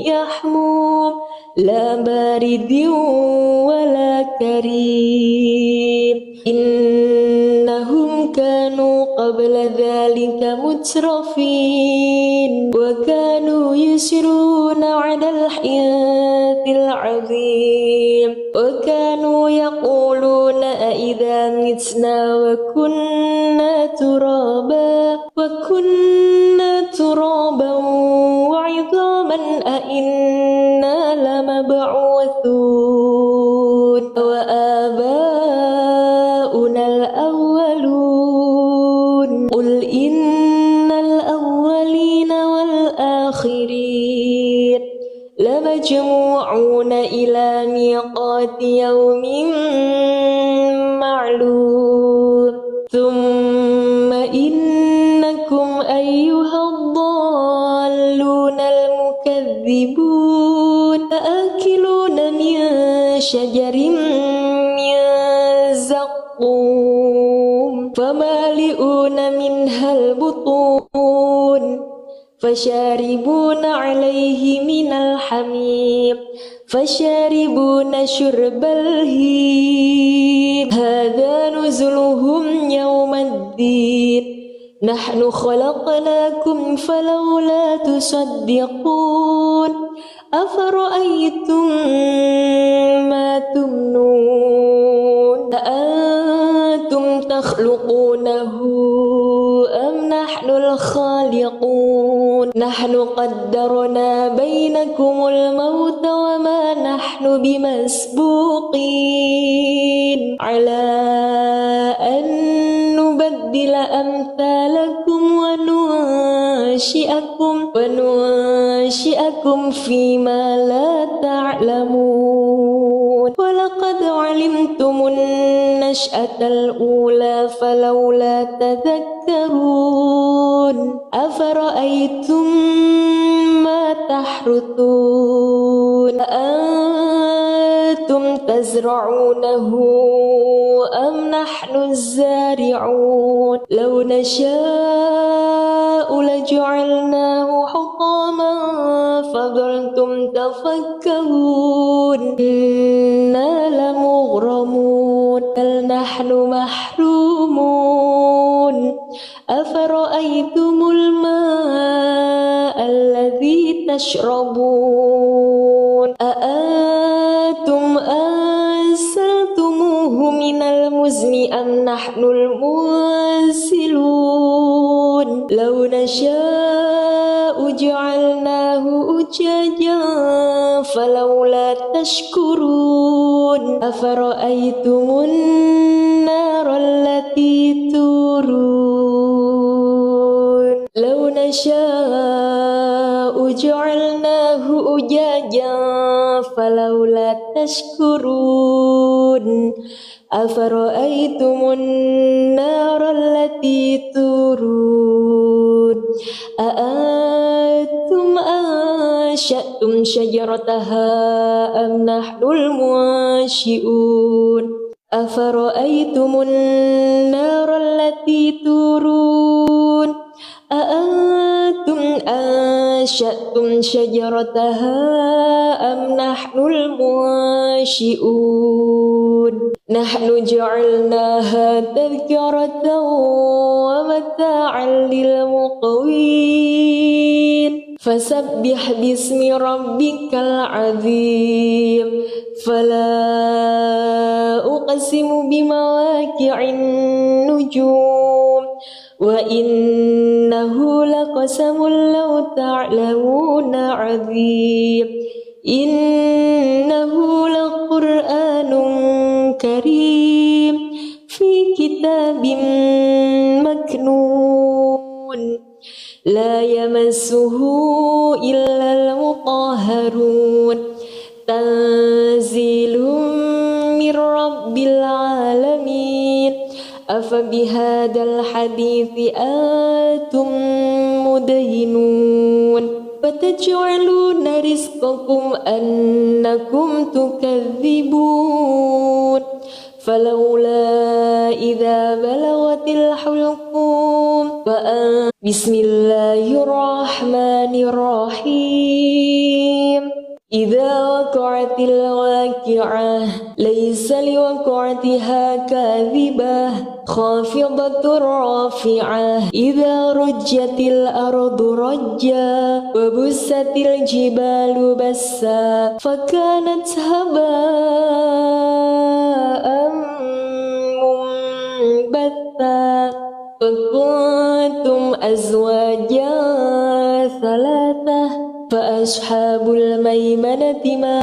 يحموم لا بارد ولا كريم إنهم كانوا قبل ذلك مترفين وكانوا يسرون على الحنث العظيم وكانوا يقولون أإذا متنا وكنا ترابا وعظاما أإنا لمبعوثون وآباؤنا الأولون قل إن الأولين والآخرين لمجموعون إلى ميقات يوم معلوم ثم إنكم أيها الضالون المكذبون لآكلون من شجر من زقوم فمالئون منها البطون فشاربون عليه من الحميم فشاربون شرب الهيم هذا نزلهم يوم الدين نحن خلقناكم فلولا تصدقون أفرأيتم ما تمنون أأنتم تخلقونه أم نحن الخالقون نحن قدرنا بينكم الموت وما نحن بمسبوقين على أن نبدل أمثالكم وننشئكم فيما لا تعلمون ولقد علمتم النشأة الأولى فلولا تذكرون أفرأيتم ما تحرثون أأنتم تزرعونه أم نحن الزارعون لو نشاء لجعلناه حطاما فظلتم تفكرون إنا لمغرمون بل نحن محرومون أفرأيتم الماء الذي تشربون أأنتم أنزلتموه من المزن أم نحن المنزلون لو نشاء جعلناه أجاجا فلولا تشكرون أفرأيتم النار التي تورون لو نشاء جعلناه أجاجا فلولا تشكرون أفرأيتم النار التي تورون أأنتم أنشأتم شجرتها أم نحن المنشئون أفرأيتم النار التي تورون أأنتم أنشأتم شجرتها أم نحن المنشئون نحن جعلناها تذكرة ومتاعا للمقوين فسبح باسم ربك العظيم فلا أقسم بمواقع النجوم وإنه لقسم لو تعلمون عظيم إنه لقرآن كريم في كتاب مكنون لا يمسه إلا المطهرون تنزيل من رب العالمين أفبهذا الحديث أنتم مدهنون فتجعلون رزقكم أنكم تكذبون فلولا إذا بلغت الحلقوم بسم الله الرحمن الرحيم إذا وقعت الواقعة ليس لوقعتها كاذبة خافضة رافعة إذا رجت الأرض رجا وبست الجبال بسا فكانت هباء منبثا فكنتم أزواجا ثلاثة فأصحاب الميمنة ما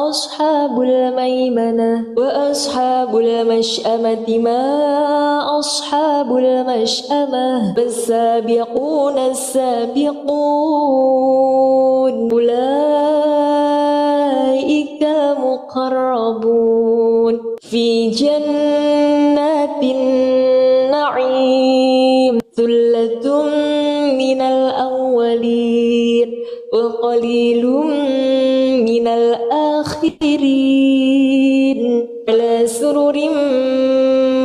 أصحاب الميمنة وأصحاب المشأمة ما أصحاب المشأمة فالسابقون السابقون أولئك المقربون في جنات النعيم ثلة من الأولين وقليل من الآخرين على سرر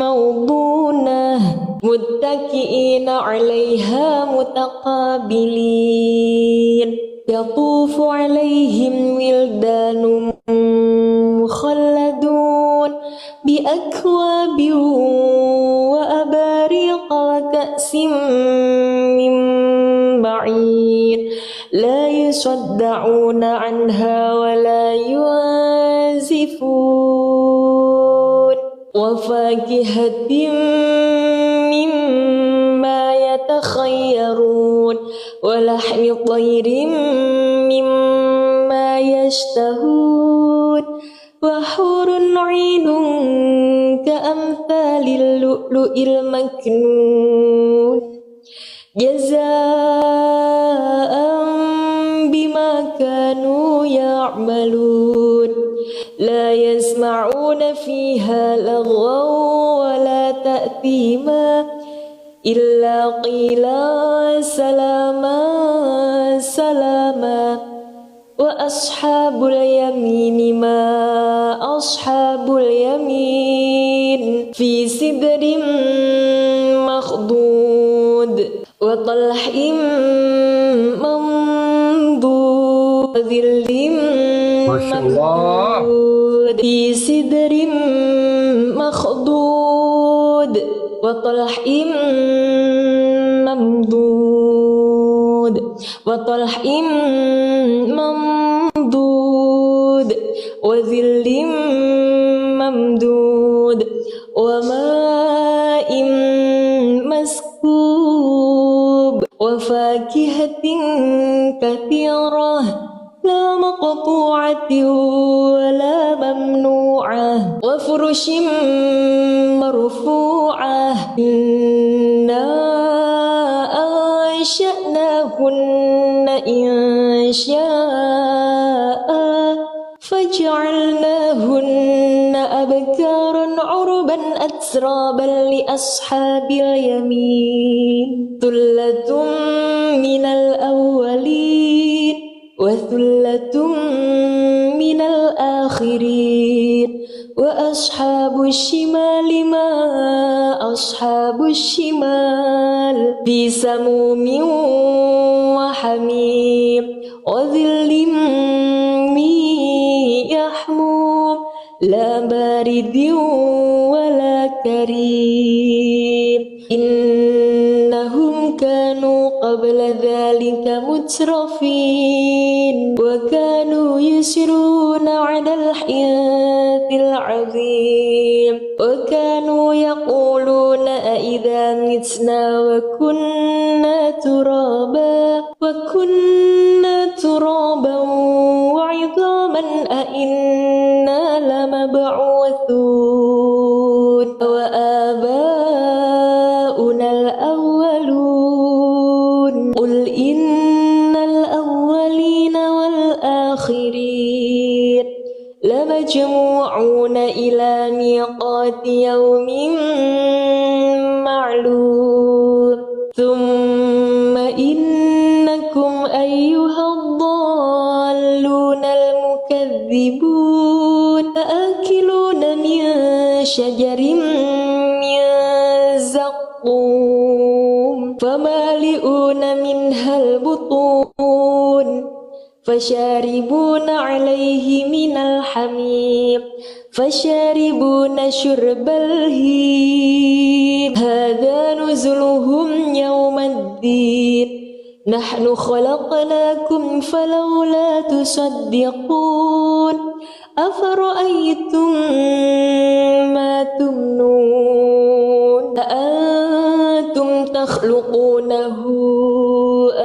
موضونة متكئين عليها متقابلين يطوف عليهم ولدان مخلدون بأكواب وأباريق وكأس من معين لا يصدعون عنها ولا ينزفون وفاكهة مما يتخيرون ولحم طير مما يشتهون وحور عين كأمثال اللؤلؤ المكنون جزاء بما كانوا يعملون لا يسمعون فيها لغوا ولا تأثيما إلا قيلا سلاما سلاما وأصحاب اليمين ما أصحاب اليمين في سدر مخضود وطلح منضود وظل ممدود في سدر مخضود وطلح ممدود وطلح ممدود وظل ممدود وماء مسكوب وفاكهة كثيرة لا مقطوعة ولا ممنوعة وفرش مرفوعة إنا أنشأناهن إن شاء فجعلناهن أبكارا عربا أترابا لأصحاب اليمين ثلة من الأولين وثلة من الآخرين وأصحاب الشمال ما أصحاب الشمال في سموم وحميم وظل من يحموم لا بارد ولا كريم إنهم كانوا قبل ذلك مترفين وكانوا يسرون على الحنث العظيم وكانوا يقولون أإذا متنا وكنا ترابا وعظاما أإنا لمبعوثون وآباؤنا الأولون قل إن الأولين والآخرين لمجموعون إلى ميقات يوم معلوم ثم إنكم أيها الضالون المكذبون لآكلون من شجر من زقوم فمالئون منها البطون فشاربون عليه من الحميم فشاربون شرب الهيم هذا نزلهم يوم الدين نحن خلقناكم فلولا تصدقون أفرأيتم ما تمنون أأنتم تخلقونه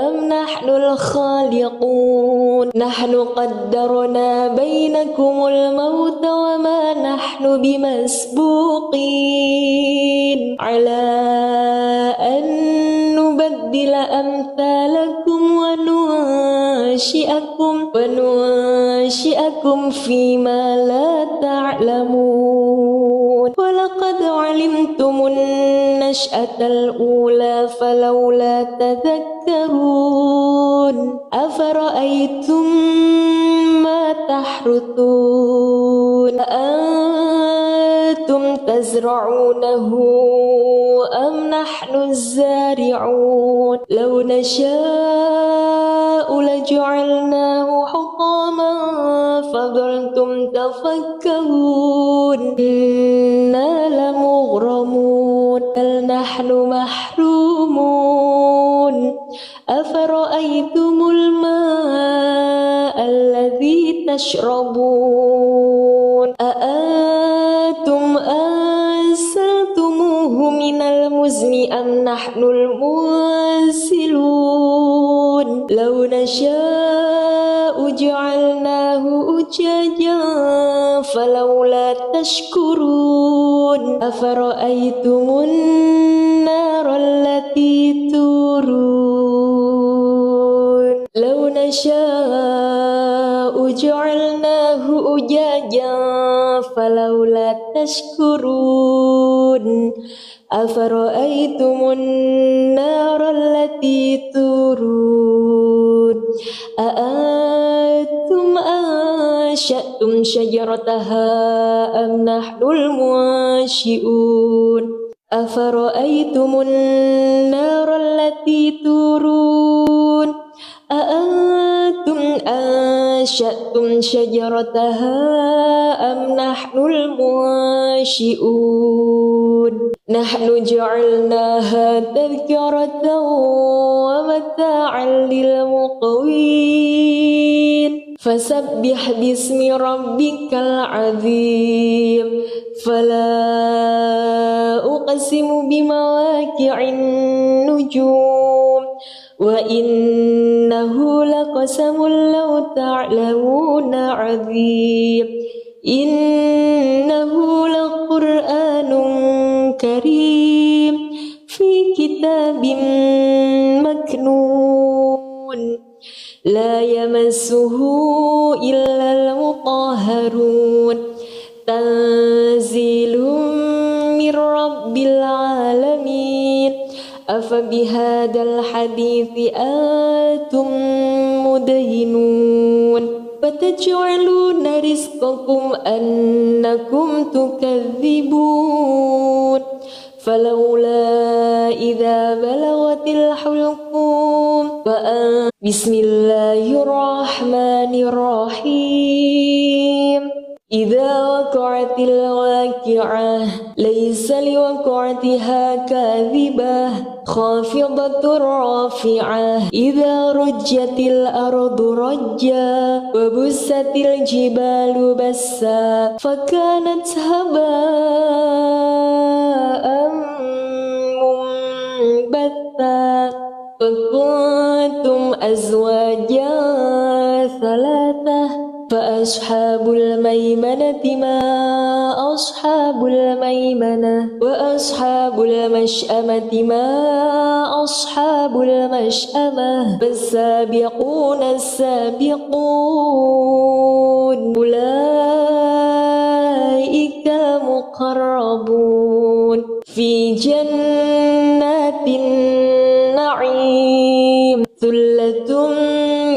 أم نحن الخالقون نحن قدرنا بينكم الموت وما نحن بمسبوقين على أن نبدل أمثالكم وننشئكم فيما لا تعلمون ولقد علمتم النشأة الأولى فلولا تذكرون أفرأيتم ما تحرثون أأنتم تزرعونه أم نحن الزارعون لو نشاء لجعلناه حطاما فظلتم تفكرون إنا لمغرمون بل نحن محرومون أفرأيتم الماء الذي تشربون أأنتم أنزلتموه من المزن أم نحن المنزلون لو نشاء جعلناه أجاجا فلولا تشكرون أفرأيتم النار التي تورون لو نشاء جعلناه أجاجا فلولا تشكرون أفرأيتم النار التي تورون أأنتم أنشأتم شجرتها أم نحن المنشئون أفرأيتم النار التي تورون أأنتم أنشأتم شجرتها أم نحن المنشئون نحن جعلناها تذكرة ومتاعا للمقوين فسبح باسم ربك العظيم فلا أقسم بمواقع النجوم وإنه لقسم لو تعلمون عظيم إنه لقرآن كريم في كتاب مكنون لا يمسه إلا المطهرون تنزيل من رب العالمين أفبهذا الحديث أنتم مدهنون فتجعلون رزقكم أنكم تكذبون فلولا إذا بلغت الحلقوم بسم الله الرحمن الرحيم إذا وقعت الواقعة ليس لوقعتها كاذبة خافضة رافعة إذا رجت الأرض رجا وبست الجبال بسا فكانت هباء منبثا وكنتم أزواجا ثلاثة فأصحاب الميمنة ما أصحاب الميمنة وأصحاب المشأمة ما أصحاب المشأمة فالسابقون السابقون أولئك المقربون في جنات النعيم ثلة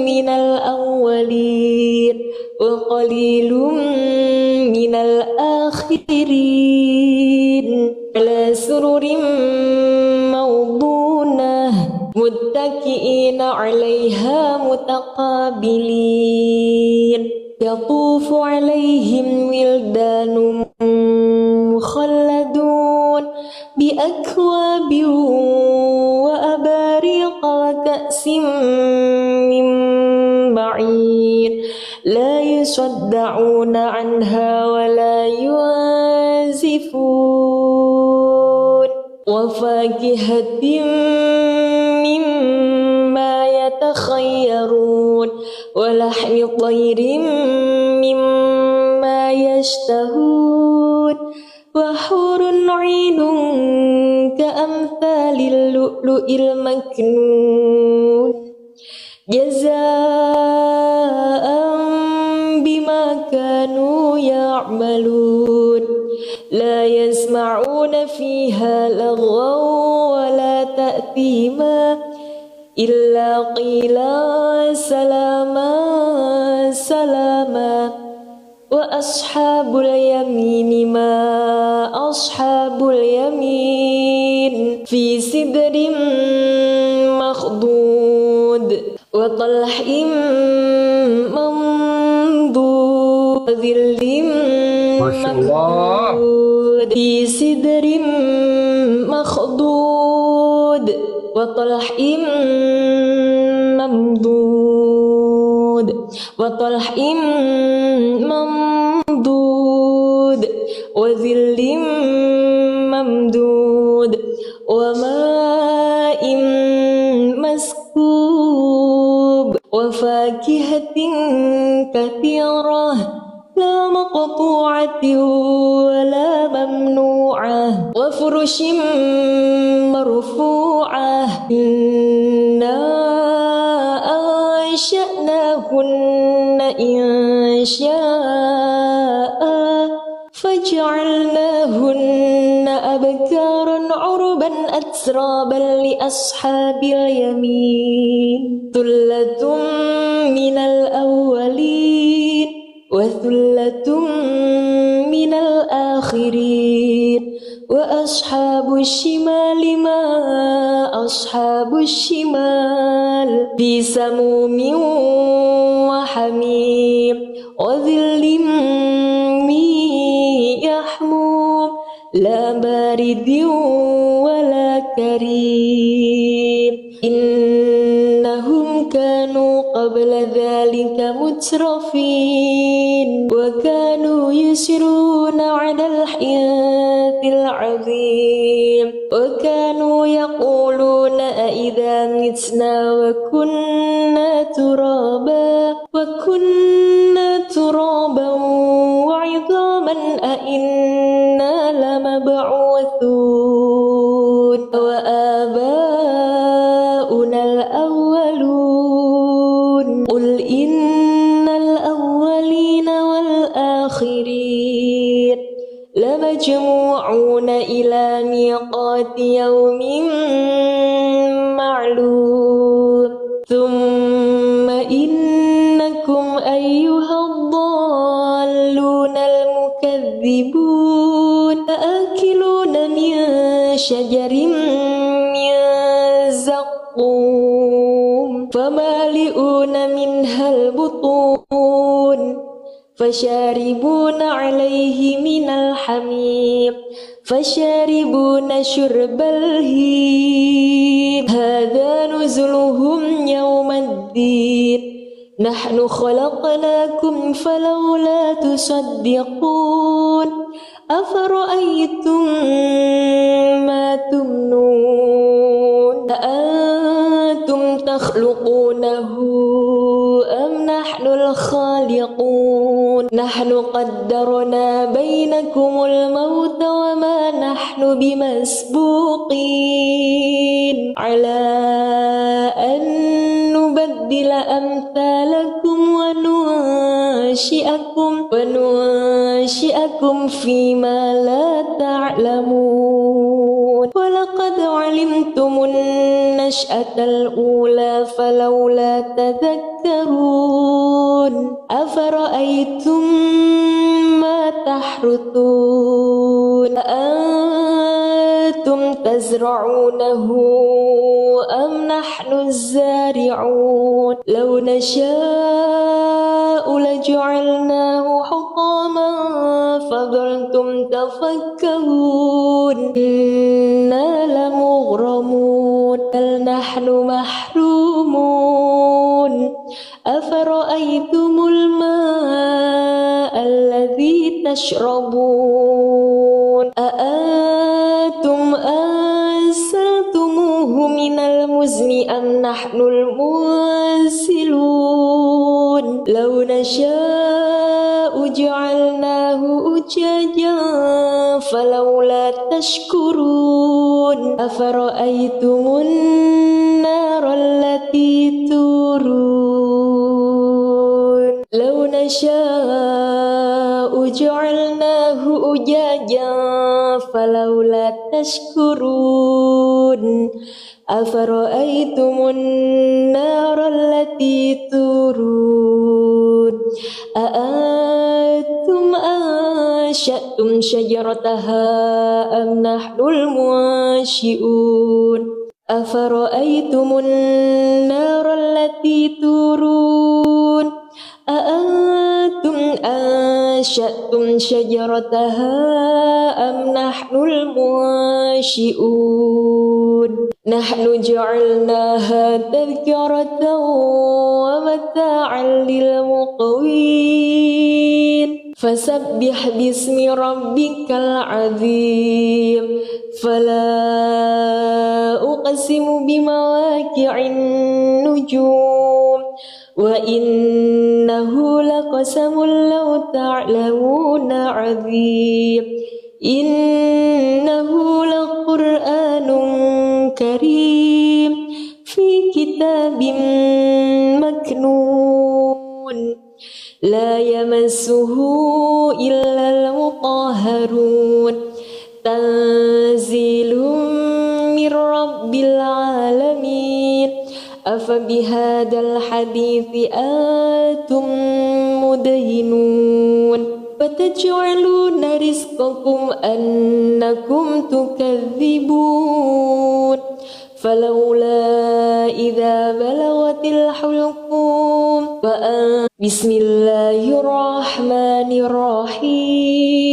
من الأولين وقليل من الآخرين على سرر موضونة متكئين عليها متقابلين يطوف عليهم ولدان مخلدون بأكواب وأباريق وكأس من معين لا يصدعون عنها ولا ينزفون وفاكهة مما يتخيرون ولحم طير مما يشتهون وحور عين كأمثال اللؤلؤ المكنون جزاء بما كانوا يعملون لا يسمعون فيها لغوا ولا تأثيما إلا قيلا سلاما سلاما وأصحاب اليمين ما أصحاب اليمين في سدر مخضود وطلح منضود وظل ممدود في سدر مخضود وطلح ممدود وطلح ممدود وظل ممدود وماء مسكوب وفاكهة كثيرة لا مقطوعة ولا ممنوعة وفرش مرفوعة إنا أنشأناهن إنشاء فجعلناهن أبكارا عربا أترابا لأصحاب اليمين ثلة من الأولين وثلة من الآخرين وأصحاب الشمال ما أصحاب الشمال في سموم وحميم وظل من يحموم لا بارد ولا كريم إنهم كانوا قبل ذلك مترفين وكانوا يسرون على الحنث العظيم وكانوا يقولون أإذا متنا وكنا ترابا وعظاما أإنا لمبعوثون وآباؤنا الأولون قل إن الأولين والآخرين لمجموعون إلى ميقات يوم معلوم ثم إنكم أيها الضالون المكذبون لآكلون من شجر من زقوم فمالئون منها البطون فشاربون عليه من الحميم فشاربون شرب الهيم هذا نزلهم يوم الدين نحن خلقناكم فلولا تصدقون أفرأيتم ما تمنون أأنتم تخلقونه أم نحن الخالقون نحن قدرنا بينكم الموت وما نحن بمسبوقين على أن نبدل أمثالكم وننشئكم فيما لا تعلمون ولقد علمتم النشأة الأولى فلولا تذكرون أفرأيتم ما تحرثون أأنتم تزرعونه أم نحن الزارعون لو نشاء لجعلناه حطاما فظلتم تفكرون إنا لمغرمون بل نحن محرومون أفرأيتم الماء الذي تشربون أأنتم أنزلتموه من المزن أم نحن المنزلون لو نشاء جعلناه أجاجا فلولا تشكرون أفرأيتم النار التي تورون لو نشاء جعلناه أجاجا فلولا تشكرون أفرأيتم النار التي تورون أأنتم أنشأتم شجرتها أم نحن المنشئون أفرأيتم النار التي تورون أأنتم أنشأتم شجرتها أم نحن المنشئون نحن جعلناها تذكرة ومتاعا للمقوين فسبح باسم ربك العظيم فلا أقسم بمواقع النجوم وإنه لقسم لو تعلمون عظيم إنه لقرآن كريم في كتاب مكنون لا يمسه إلا المطهرون تنزيل من رب العالمين أفبهذا الحديث أنتم مدهنون وتجعلون رزقكم أنكم تكذبون فلولا إذا بلغت الحلقوم بسم الله الرحمن الرحيم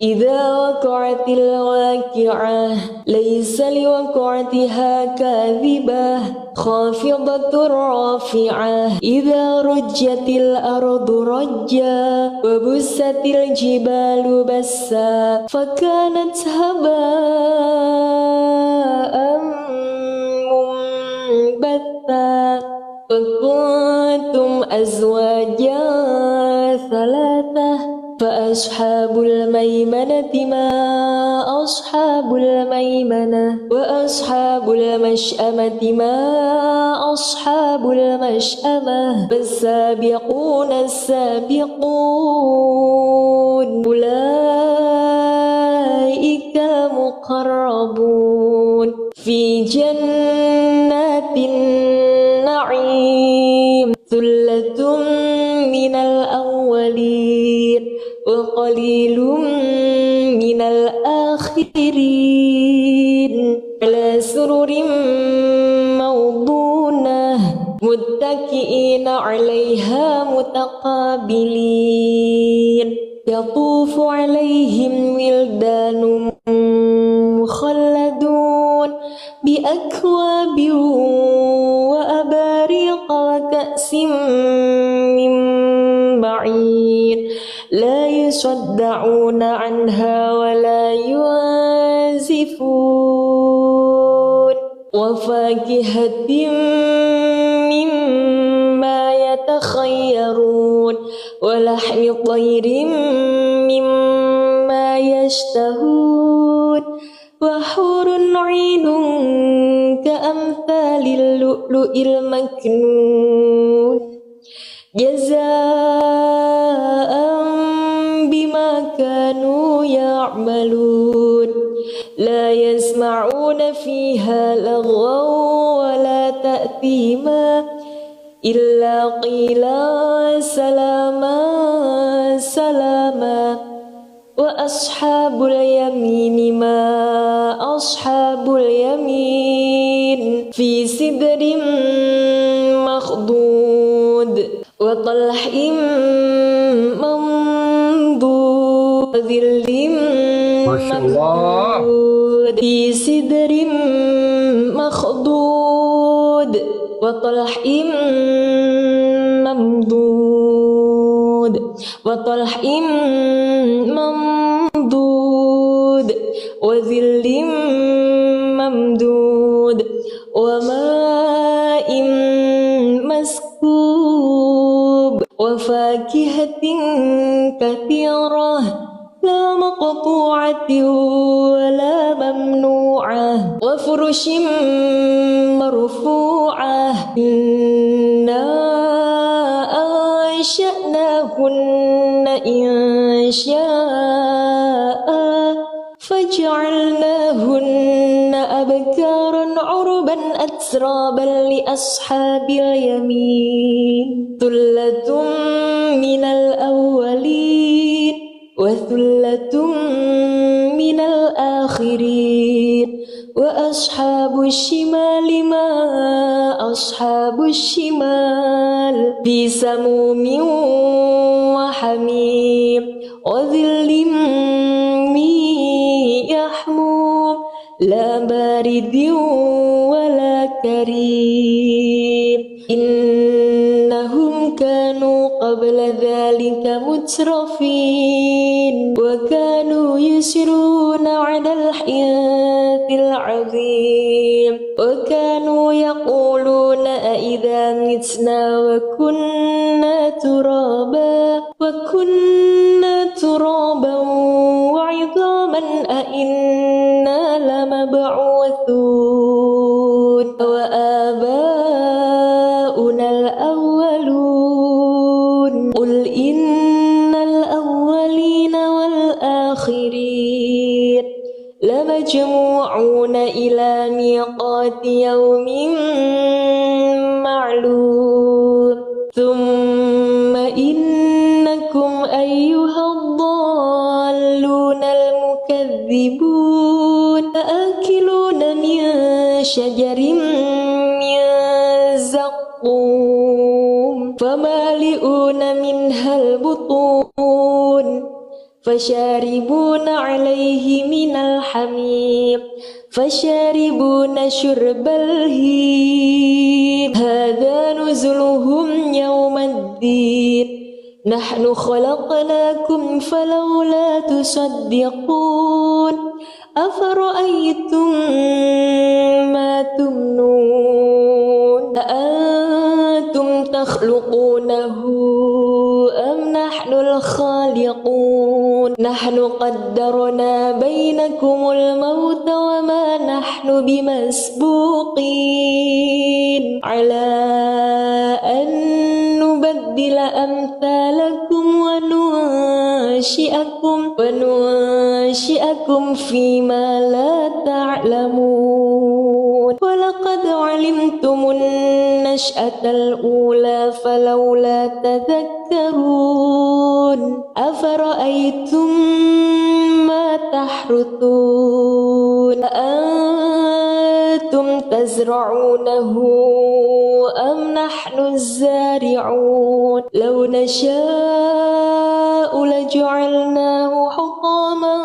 إذا وقعت الواقعة ليس لوقعتها كاذبة خافضة رافعة إذا رجت الأرض رجا وبست الجبال بسا فكانت هباء منبثا وكنتم أزواجا ثلاثة وأصحاب الميمنة ما أصحاب الميمنة وأصحاب المشأمة ما أصحاب المشأمة فالسابقون السابقون أولئك المقربون في جنات النعيم ثلة من الأولين وقليل من الآخرين على سرر موضونة متكئين عليها متقابلين يطوف عليهم ولدان مخلدون بأكواب وأباريق وكأس من معين لا يصدعون عنها ولا ينزفون وفاكهة مما يتخيرون ولحم طير مما يشتهون وحور عين كأمثال اللؤلؤ المكنون جزاء بما كانوا يعملون لا يسمعون فيها لغوا ولا تأثيما إلا قيلا سلاما سلاما وأصحاب اليمين ما أصحاب اليمين في سدر مخضود وطلح منضود وظل ممدود في سدر مخضود وطلح ممدود وطلح ممدود وظل ممدود وماء مسكوب وفاكهة كثيرة لا مقطوعة ولا ممنوعة وفرش مرفوعة إنا أنشأناهن إنشاء فجعلناهن أبكارا عربا أترابا لأصحاب اليمين ثلة من الأولين وثلة من الآخرين وأصحاب الشمال ما أصحاب الشمال في سموم وحميم وظل من يحموم لا بارد ولا كريم إنهم كانوا قبل ذلك مترفين وكانوا يسرون على الحياة العظيم وكانوا يقولون أئذا متنا وكنا ترابا وعظاما أئنا لمبعوثون وآباؤنا الأولون قل إن الأولين والآخرين لمجموعون إلى ميقات يوم معلوم ثم إنكم أيها الضالون المكذبون آكلون من شجر من زقوم فمالئون منها البطون فشاربون عليه من الحميم فشاربون شرب الهيم هذا نزلهم يوم الدين نحن خلقناكم فلولا تصدقون أفرأيتم ما تمنون أأنتم تخلقونه أم نحن لخالقون نحن قدرنا بينكم الموت وما نحن بمسبوقين على أن نبدل أمثالكم وننشئكم فيما لا تعلمون ولقد علمتم النشأة الأولى فلولا تذكرون أفرأيتم ما تحرثون أأنتم تزرعونه أم نحن الزارعون لو نشاء لجعلناه حطاما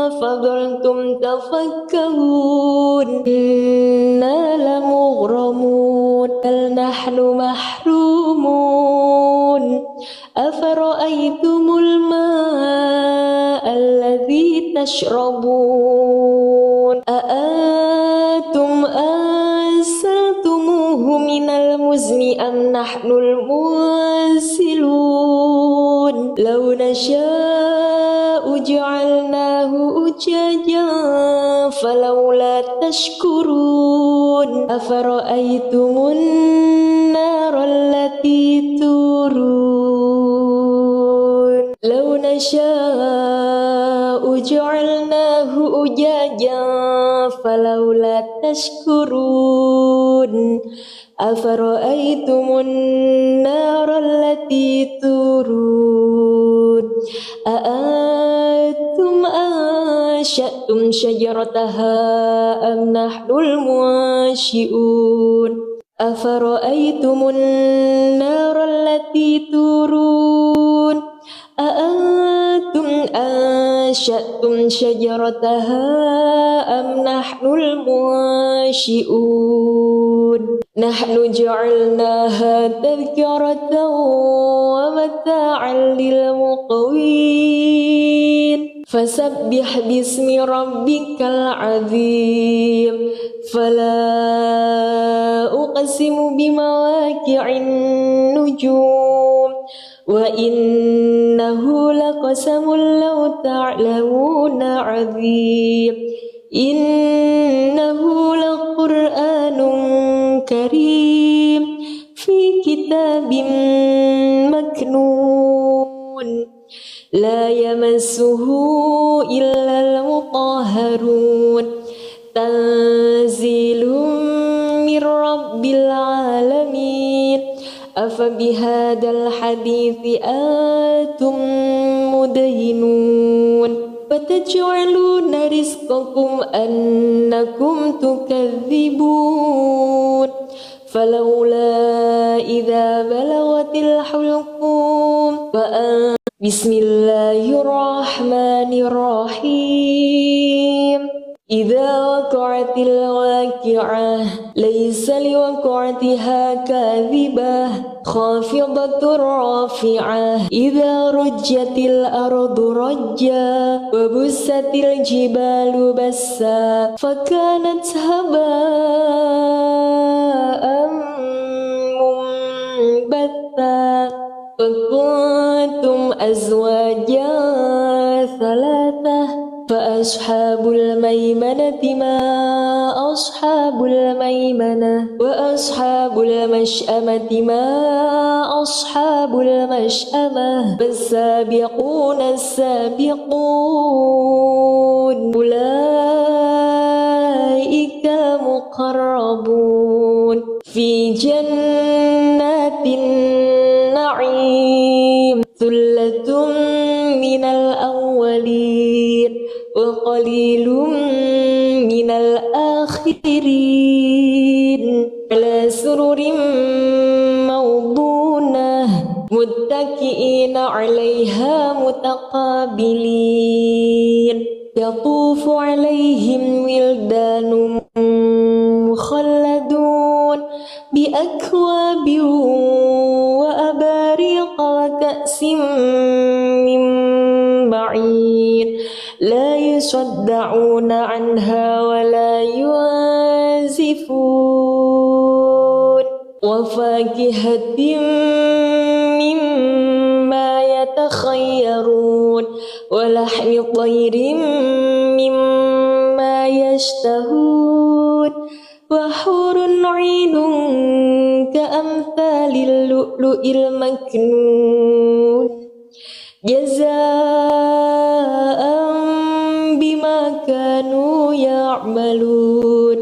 فظلتم تفكرون إنا لمغرمون بل نحن محرومون أفرأيتم الماء الذي تشربون أأنتم أنزلتموه من المزن أم نحن المنزلون لو نشاء جعلناه أجاجا فلولا تشكرون أفرأيتم النار التي تورون لو نشاء جعلناه أجاجا فلولا تشكرون أفرأيتم النار التي تورون أأنتم أنشأتم شجرتها أم نحن المنشئون أفرأيتم النار التي تورون أأنتم أنشأتم شجرتها أم نحن المنشئون نحن جعلناها تذكرة ومتاعا للمقوين فسبح باسم ربك العظيم فلا أقسم بمواقع النجوم وإنه لقسم لو تعلمون عظيم إنه لقرآن كريم في كتاب مكنون لا يمسه إلا المطهرون تنزيل من رب العالمين أفبهذا الحديث أنتم مدهنون وتجعلون رزقكم أنكم تكذبون فلولا إذا بلغت الحلقوم بسم الله الرحمن الرحيم إذا وقعت الواقعة ليس لوقعتها كاذبة خافضة رافعة إذا رجت الأرض رجا وبست الجبال بسا فكانت هباء منبثا وكنتم أزواجا ثلاثة فأصحاب الميمنة ما أصحاب الميمنة وأصحاب المشأمة ما أصحاب المشأمة فالسابقون السابقون أولئك المقربون في جنات النعيم ثلة من الأولين وقليل من الآخرين على سرر موضونة متكئين عليها متقابلين يطوف عليهم ولدان مخلدون بأكواب وأباريق وكأس من معين لا يصدعون عنها ولا ينزفون وفاكهة مما يتخذون يتخيرون ولحم طير مما يشتهون وحور عين كأمثال اللؤلؤ المكنون جزاء بما كانوا يعملون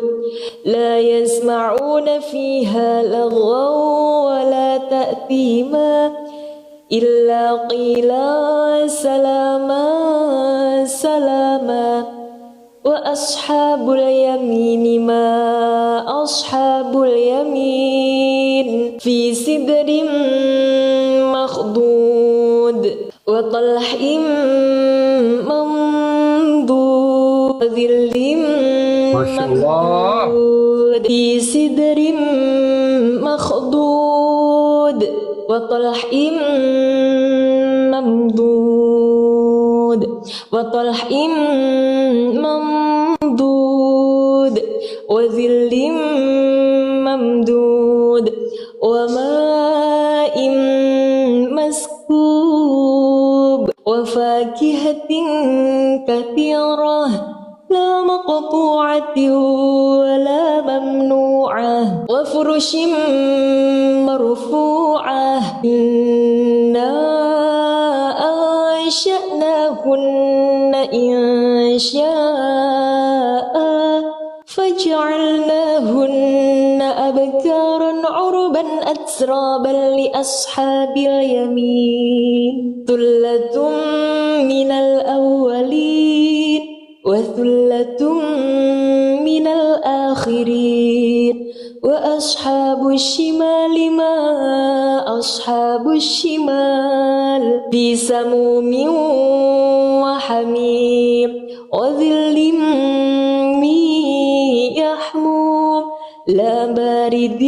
لا يسمعون فيها لغوا ولا تأثيما إلا قيلا سلاما سلاما وأصحاب اليمين ما أصحاب اليمين في سدر مخضود وطلح منضود وظل ممدود في سدر مخضود وطلح ممدود وطلح ممدود وظل ممدود وماء مسكوب وفاكهة كثيرة لا مقطوعة ولا ممنوعة وفرش مرفوعة إنا أنشأناهن إنشاء فجعلناهن أبكارا عربا أترابا لأصحاب اليمين ثلة من الأولين وثلة من الآخرين وأصحاب الشمال ما أصحاب الشمال في سموم وحميم وظل من يحموم لا بارد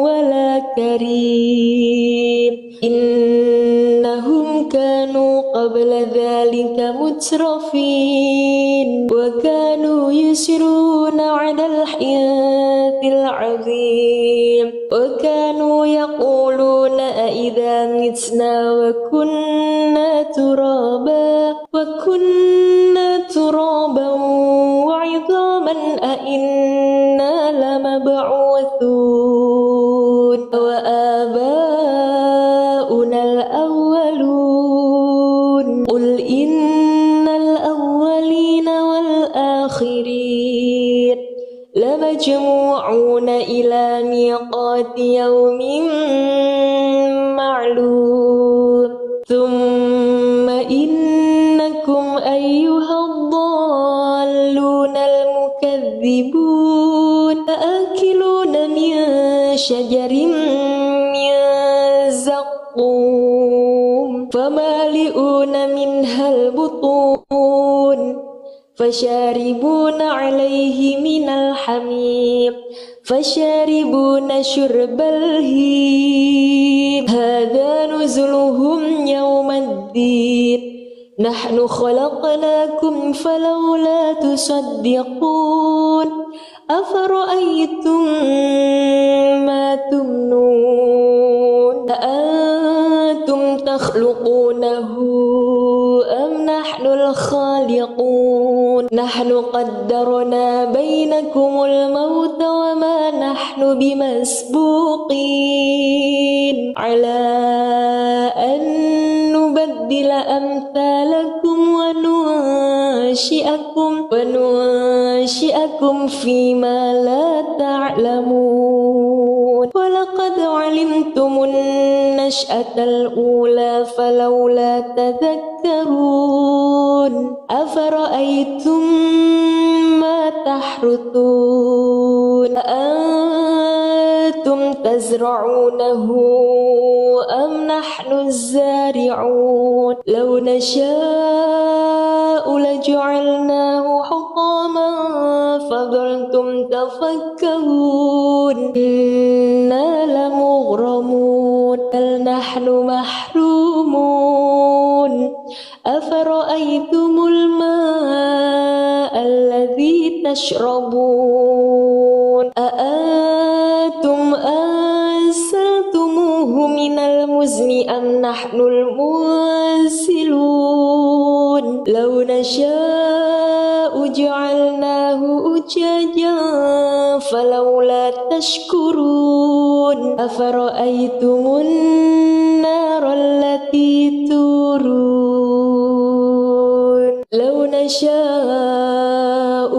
ولا كريم إنهم كانوا قبل ذلك مترفين وكانوا يسرون على الحياة العظيم وكانوا يقولون أئذا متنا وكنا ترابا وعظاما أئنا لمبعوثون وآباؤنا الأولون قل إن الأولين والآخرين لمجموعون إلى ميقات يوم معلوم ثم إنكم أيها الضالون المكذبون آكلون من شجر من زقوم فمالئون منها البطون فشاربون عليه من الحميم فشاربون شرب الهيم هذا نزلهم يوم الدين نحن خلقناكم فلولا تصدقون أفرأيتم ما تمنون أأنتم تخلقونه أم نحن الخالقون نحن قدرنا بينكم الموت وما نحن بمسبوقين على أن نبدل أمثالكم وننشئكم فيما لا تعلمون ولقد علمتم النشأة الأولى فلولا تذكرون أفرأيتم ما تحرثون أأنتم تزرعونه أم نحن الزارعون لو نشاء لجعلناه حطاما فظلتم تفكرون إنا لمغرمون بل نحن محرومون أفرأيتم الماء الذي تشربون أأنتم أنزلتموه من المزن أم نحن المنزلون لو نشاء جعلناه أجاجا فلولا تشكرون أفرأيتم النار التي تورون لو نشاء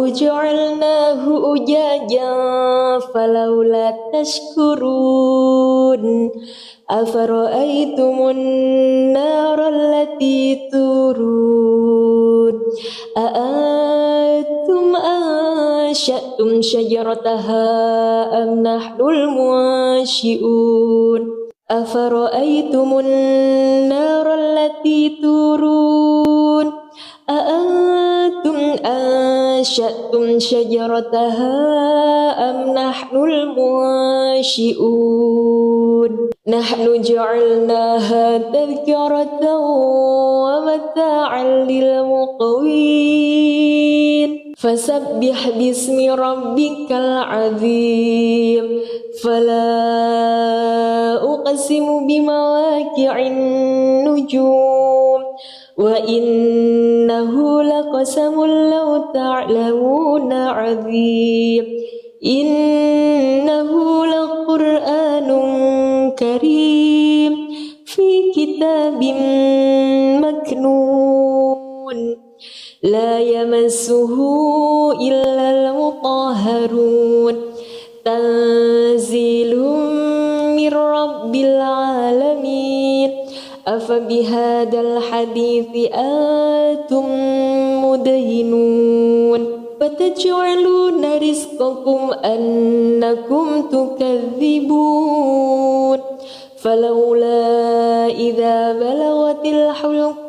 جعلناه أجاجا فلولا تشكرون أفرأيتم النار التي تورون أأنتم أنشأتم شجرتها أم نحن المنشئون أفرأيتم النار التي تورون أأنتم أنشأتم شجرتها أم نحن المنشئون نحن جعلناها تذكرة ومتاعا للمقوين فسبح باسم ربك العظيم فلا أقسم بمواقع النجوم وإنه لقسم لو تعلمون عظيم إنه لقرآن كريم في كتاب مكنون لا يمسه إلا المطهرون تنزيل من رب العالمين أفبهذا الحديث أنتم مدهنون فتجعلون رزقكم أنكم تكذبون فلولا إذا بلغت الحلق